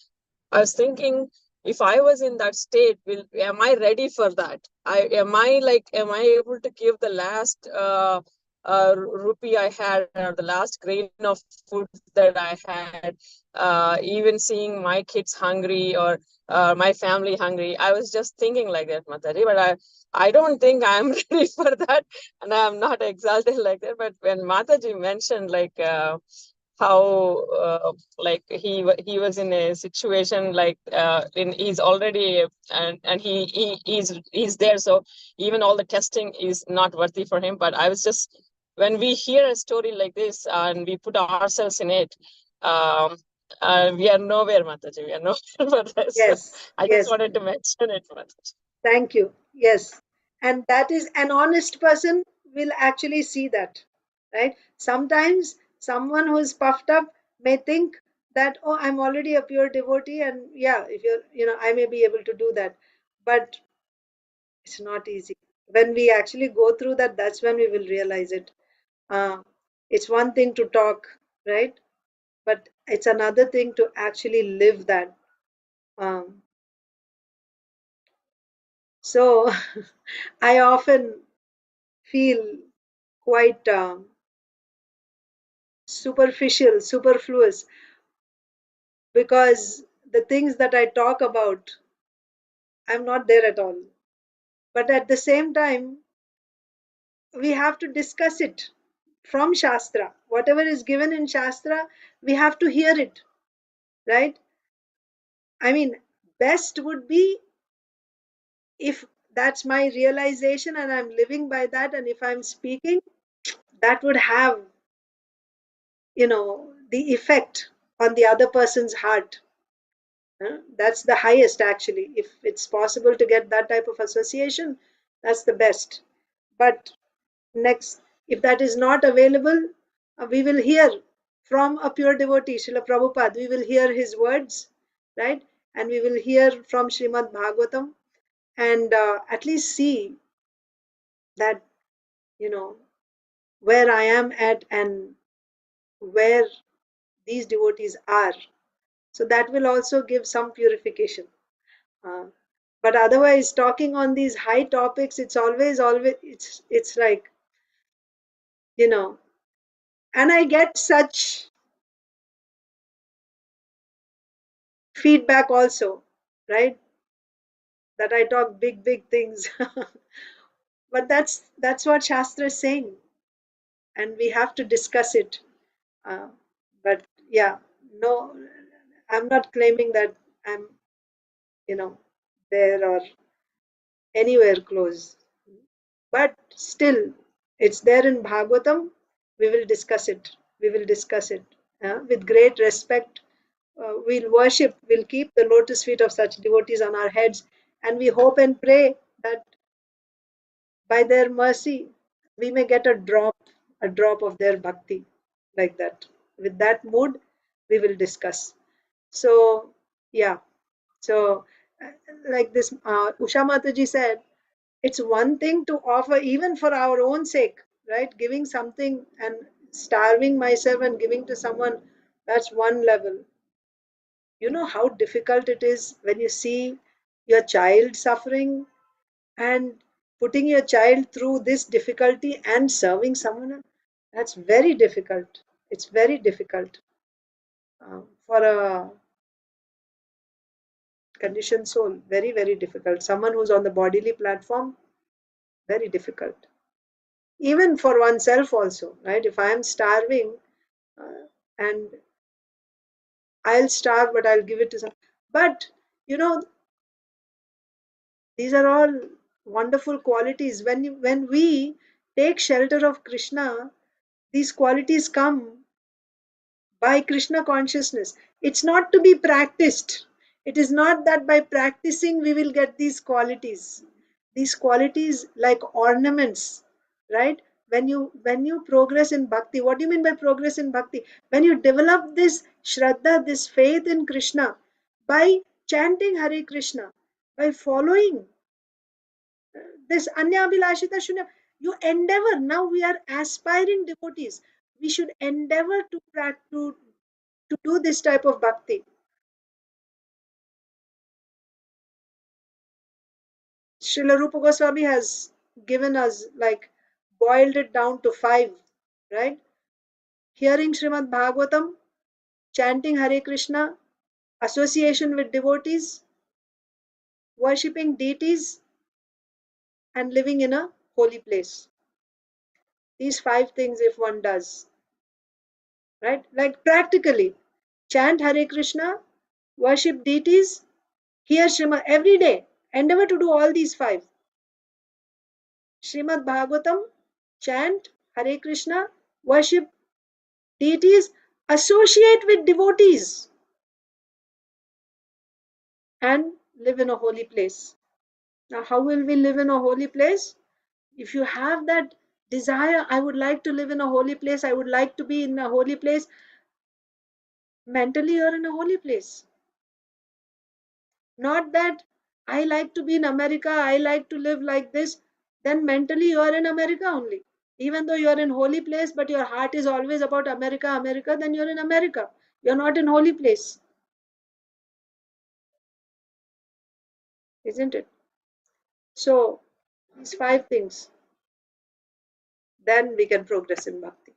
I was thinking, if I was in that state, am I ready for that? Am I able to give the last rupee I had, or the last grain of food that I had, even seeing my kids hungry or my family hungry, I was just thinking like that, Mataji. But I don't think I'm ready for that, and I'm not exalted like that. But when Mataji mentioned like how like he was in a situation like he's already and he's there, so even all the testing is not worthy for him. But I was just, when we hear a story like this and we put ourselves in it, um we are nowhere, Mataji, we are nowhere for this. Yes, I just yes. wanted to mention it, Mataji. Thank you. Yes. And that is, an honest person will actually see that, right? Sometimes someone who is puffed up may think that, oh, I'm already a pure devotee, and yeah, if you're, I may be able to do that. But it's not easy. When we actually go through that, that's when we will realize it. Uh, it's one thing to talk, right? But it's another thing to actually live that. Um, so I often feel quite superfluous, because the things that I talk about, I'm not there at all. But at the same time, we have to discuss it from Shastra. Whatever is given in Shastra, we have to hear it, right? I mean, best would be if that's my realization and I'm living by that, and if I'm speaking, that would have, the effect on the other person's heart. That's the highest, actually. If it's possible to get that type of association, that's the best. But next, if that is not available, we will hear from a pure devotee, Srila Prabhupada. We will hear his words, right? And we will hear from Srimad Bhagavatam, and at least see that, where I am at and where these devotees are. So that will also give some purification. Uh, but otherwise, talking on these high topics, it's always it's like, and I get such feedback also, right? That I talk big things. But that's what Shastra is saying, and we have to discuss it. Uh, but yeah, no, I'm not claiming that I'm, there or anywhere close. But still, it's there in Bhagavatam. We will discuss it. We will discuss it with great respect. We'll worship, we'll keep the lotus feet of such devotees on our heads, and we hope and pray that by their mercy, we may get a drop of their bhakti, like that. With that mood, we will discuss. So, yeah. So, like this, Usha Mataji said, it's one thing to offer even for our own sake, right? Giving something and starving myself and giving to someone, that's one level. You know how difficult it is when you see your child suffering, and putting your child through this difficulty and serving someone else. That's very difficult. It's very difficult for a conditioned soul. Very, very difficult. Someone who's on the bodily platform, very difficult. Even for oneself also, right? If I am starving, and I'll starve, but I'll give it to some. But these are all wonderful qualities. When we take shelter of Krishna, these qualities come by Krishna consciousness. It's not to be practiced. It is not that by practicing we will get these qualities. These qualities, like ornaments, right? When you progress in bhakti, what do you mean by progress in bhakti? When you develop this shraddha, this faith in Krishna, by chanting Hare Krishna, by following this Anyabhilashita Shunya, you endeavor. Now we are aspiring devotees. We should endeavor to do this type of bhakti. Srila Rupa Goswami has given us like boiled it down to 5, right? Hearing Srimad Bhagavatam, chanting Hare Krishna, association with devotees, worshipping deities, and living in a holy place. These 5 things if one does, right? Like practically, chant Hare Krishna, worship deities, hear Srimad every day. Endeavor to do all these 5. Srimad Bhagavatam, chant Hare Krishna, worship deities, associate with devotees, and live in a holy place. Now, how will we live in a holy place? If you have that desire, I would like to live in a holy place, I would like to be in a holy place, mentally you're in a holy place. Not that I like to be in America, I like to live like this, then mentally you're in America only. Even though you're in holy place, but your heart is always about America, America, then you're in America. You're not in holy place. Isn't it? So, these 5 things, then we can progress in bhakti.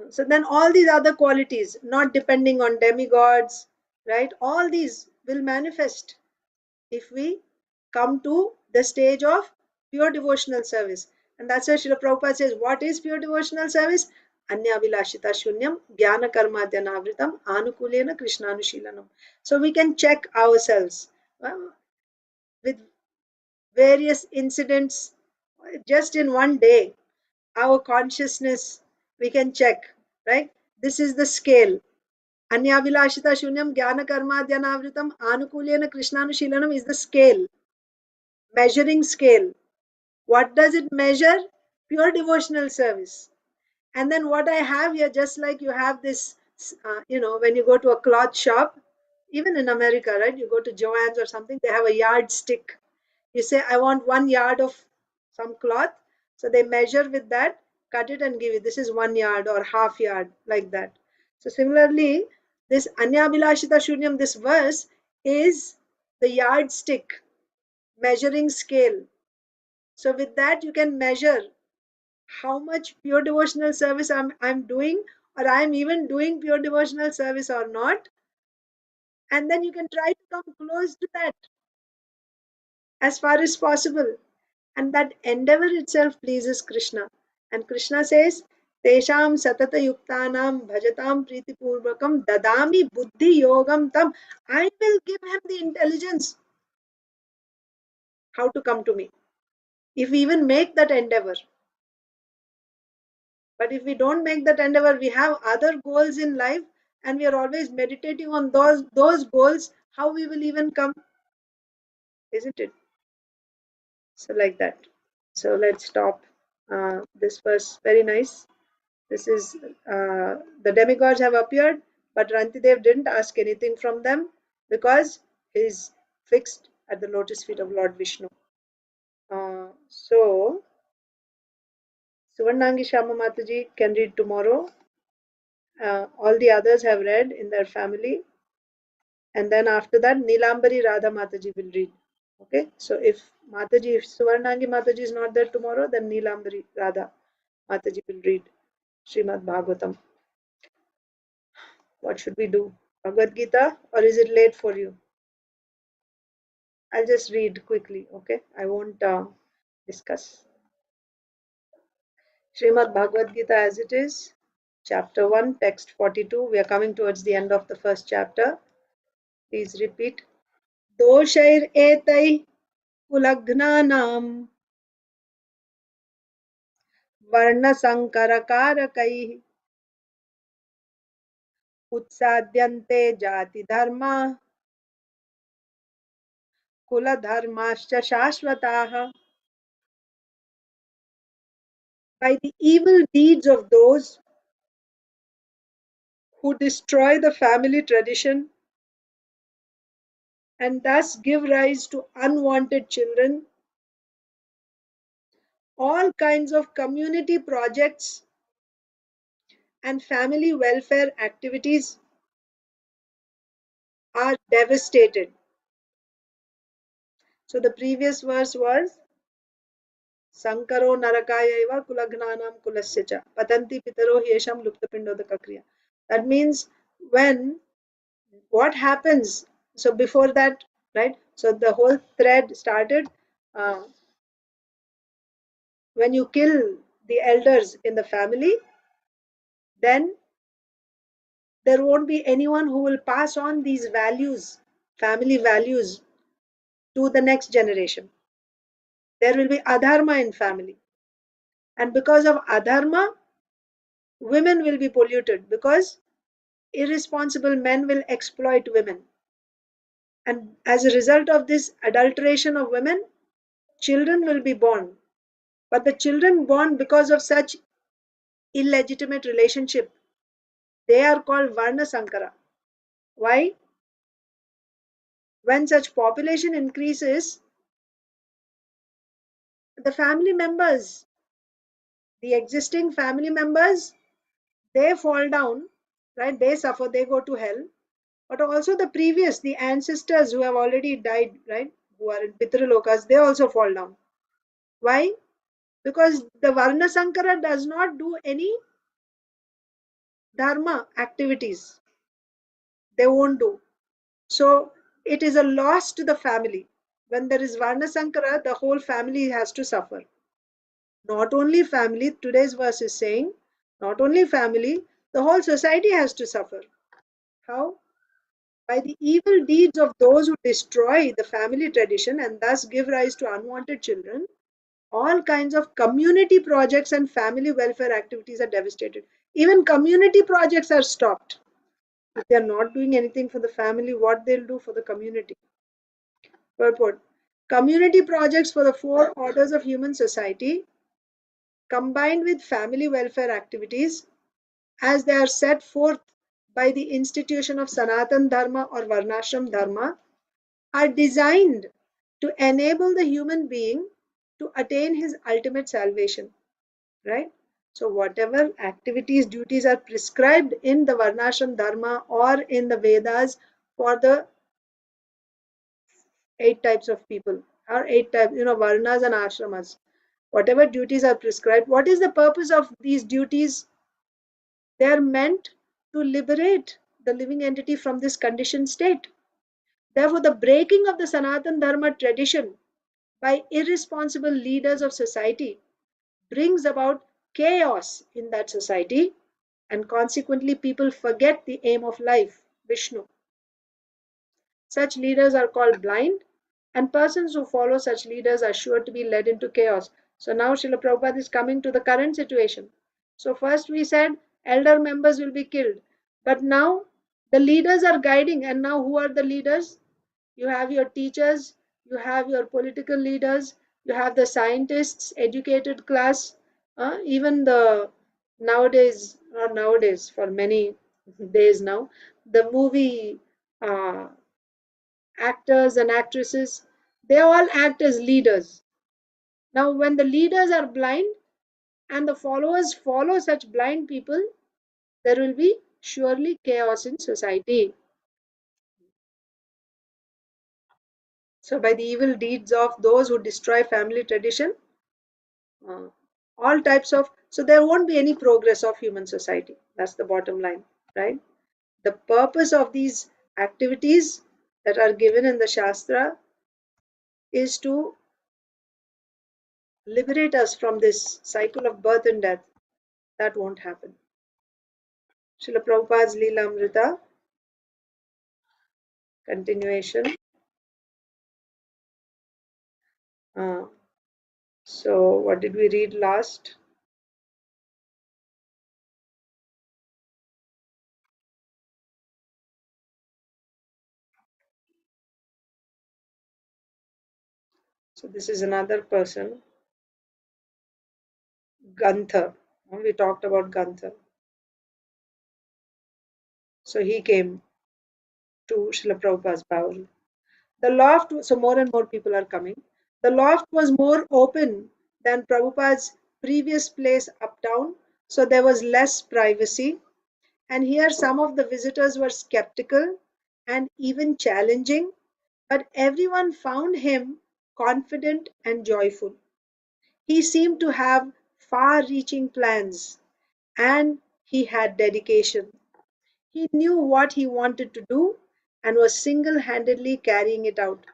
So then all these other qualities, not depending on demigods, right? All these will manifest if we come to the stage of pure devotional service. And that's why Srila Prabhupada says, what is pure devotional service? Anya vilashita shunyam jnana karma dhyanavritam anukulena krishnanushilanam. So we can check ourselves with various incidents just in one day. Our consciousness, we can check, right? This is the scale. Anyavilashita shunyam jnana karma dhyanavritam anukulena krishnanushilanam is the scale, measuring scale. What does it measure? Pure devotional service. And then what I have here, just like you have this, when you go to a cloth shop, even in America, right? You go to Joann's or something, they have a yardstick. You say, I want 1 yard of some cloth. So they measure with that, cut it and give you. This is 1 yard or half yard, like that. So similarly, this Anyabhilashita Shunyam, this verse is the yardstick, measuring scale. So with that, you can measure how much pure devotional service I'm doing, or I'm even doing pure devotional service or not. And then you can try to come close to that as far as possible. And that endeavor itself pleases Krishna. And Krishna says, Tesham satata yuktanam bhajatam pritipurvakam dadami buddhi yogam tam. I will give him the intelligence how to come to me. If we even make that endeavor. But if we don't make that endeavor, we have other goals in life and we are always meditating on those goals, how we will even come, isn't it? So like that. So let's stop this verse. Very nice. This is the demigods have appeared, but Rantidev didn't ask anything from them because he is fixed at the lotus feet of Lord Vishnu. So Suvarnangi Shama Mataji can read tomorrow. All the others have read in their family. And then after that, Nilambari Radha Mataji will read. Okay, so if Suvarnangi Mataji is not there tomorrow, then Nilambari Radha Mataji will read Srimad Bhagavatam. What should we do? Bhagavad Gita, or is it late for you? I'll just read quickly, okay? I won't discuss. Srimad Bhagavad Gita as it is, chapter 1, text 42. We are coming towards the end of the first chapter. Please repeat. Doshair etai kulagnanam varna sankarakarakai utsadyante jati dharma kula dharmascha shashvataha. By the evil deeds of those who destroy the family tradition and thus give rise to unwanted children, all kinds of community projects and family welfare activities are devastated. So the previous verse was Sankaro narakaya eva kulagnanam kulasya cha patanti pitaro hyesham luptapindodaka kriya. That means when what happens, so before that, right, so the whole thread started when you kill the elders in the family, then there won't be anyone who will pass on these values, family values, to the next generation. There will be adharma in family, and because of adharma, women will be polluted because irresponsible men will exploit women, and as a result of this adulteration of women, children will be born. But the children born because of such illegitimate relationship, they are called Varna Sankara. Why? When such population increases, the family members, the existing family members, they fall down, right? They suffer, they go to hell. But also the previous, the ancestors who have already died, right? Who are in Pitralokas, they also fall down. Why? Because the Varna Sankara does not do any dharma activities. They won't do. So it is a loss to the family. When there is Varna Sankara, the whole family has to suffer. Not only family, today's verse is saying, not only family, the whole society has to suffer. How? By the evil deeds of those who destroy the family tradition and thus give rise to unwanted children. All kinds of community projects and family welfare activities are devastated. Even community projects are stopped. If they are not doing anything for the family, what they'll do for the community? Purport. Community projects for the four orders of human society combined with family welfare activities as they are set forth by the institution of Sanatan Dharma or Varnashram Dharma are designed to enable the human being to attain his ultimate salvation, right? So whatever activities, duties are prescribed in the Varnashram Dharma or in the Vedas for the 8 types of people, or 8 types, Varnas and Ashramas, whatever duties are prescribed, what is the purpose of these duties? They are meant to liberate the living entity from this conditioned state. Therefore, the breaking of the Sanatan Dharma tradition by irresponsible leaders of society brings about chaos in that society, and consequently, people forget the aim of life, Vishnu. Such leaders are called blind, and persons who follow such leaders are sure to be led into chaos. So now Srila Prabhupada is coming to the current situation. So first we said elder members will be killed, but now the leaders are guiding, and now who are the leaders? You have your teachers, you have your political leaders, you have the scientists, educated class, even the nowadays, not nowadays, for many days now, the movie actors and actresses, they all act as leaders. Now, when the leaders are blind and the followers follow such blind people, there will be surely chaos in society. So, by the evil deeds of those who destroy family tradition, uh, all types of, so there won't be any progress of human society. That's the bottom line, right? The purpose of these activities that are given in the Shastra is to liberate us from this cycle of birth and death. That won't happen. Srila Prabhupada's Leela Amrita, continuation. So, what did we read last? So, this is another person, Gantha. We talked about Gantha. So, he came to Srila Prabhupada's Bhavali. The loft, so more and more people are coming. The loft was more open than Prabhupada's previous place uptown, so there was less privacy. And here some of the visitors were skeptical and even challenging, but everyone found him confident and joyful. He seemed to have far-reaching plans, and he had dedication. He knew what he wanted to do and was single-handedly carrying it out.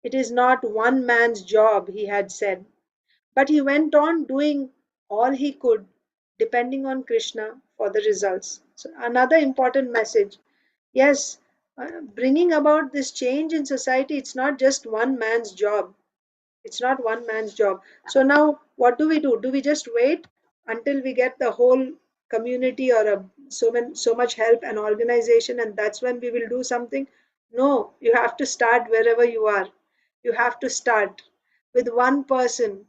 It is not one man's job, he had said, but he went on doing all he could, depending on Krishna for the results. So, another important message. Yes, bringing about this change in society, it's not just one man's job. It's not one man's job. So now what do? Do we just wait until we get the whole community or so much help and organization, and that's when we will do something? No, you have to start wherever you are. You have to start with one person,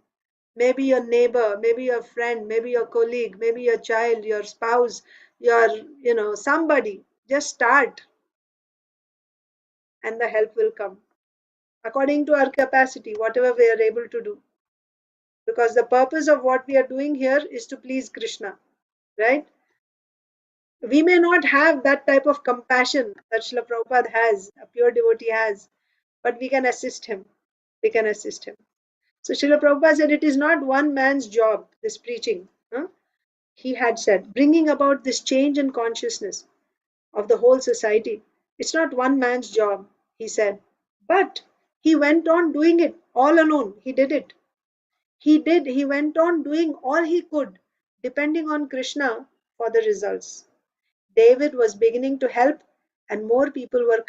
maybe your neighbor, maybe your friend, maybe your colleague, maybe your child, your spouse, your somebody. Just start, and the help will come according to our capacity, whatever we are able to do. Because the purpose of what we are doing here is to please Krishna, right? We may not have that type of compassion that Srila Prabhupada has, a pure devotee has, but we can assist him. We can assist him. So Srila Prabhupada said it is not one man's job, this preaching. He had said, bringing about this change in consciousness of the whole society. It's not one man's job, he said. But he went on doing it all alone. He did it. He went on doing all he could, depending on Krishna for the results. David was beginning to help, and more people were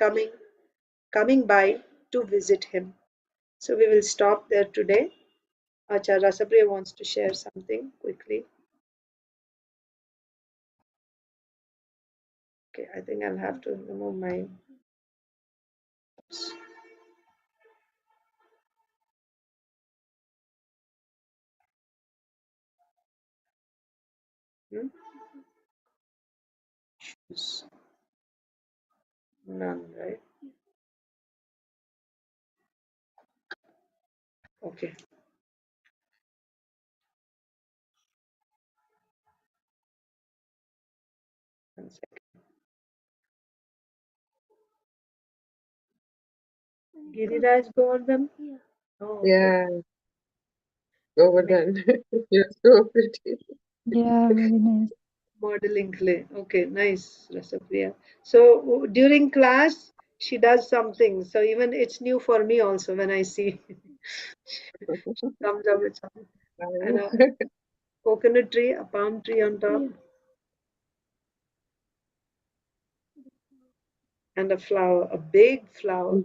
coming by to visit him. So we will stop there today. Acharya Rasapriya wants to share something quickly. Okay, I think I'll have to remove my. None, right? Okay. One second. Giriraj Govardhan? Oh, okay. Yeah, Govardhan. You're so pretty. Yeah, very nice. Modeling clay. Okay, nice, Rasapriya. So during class, she does something. So even it's new for me also when I see she comes up with something. And a coconut tree, a palm tree on top, and a flower, a big flower.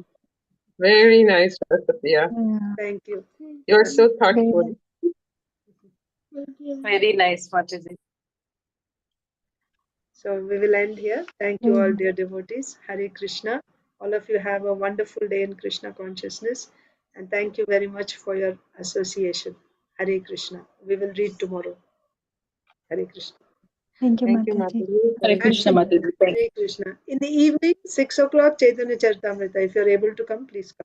Very nice, Rasapia. Yeah, Thank you. You're so very thoughtful. nice. Very nice, Mataji. So we will end here. Thank you all, dear devotees. Hare Krishna. All of you have a wonderful day in Krishna consciousness. And thank you very much for your association. Hare Krishna. We will read tomorrow. Hare Krishna. Thank you, Thank you, Mataji. Mataji. Hare Krishna, Mataji. Thank you. Hare Krishna. In the evening, 6 o'clock, Chaitanya Charitamrita. If you are able to come, please come.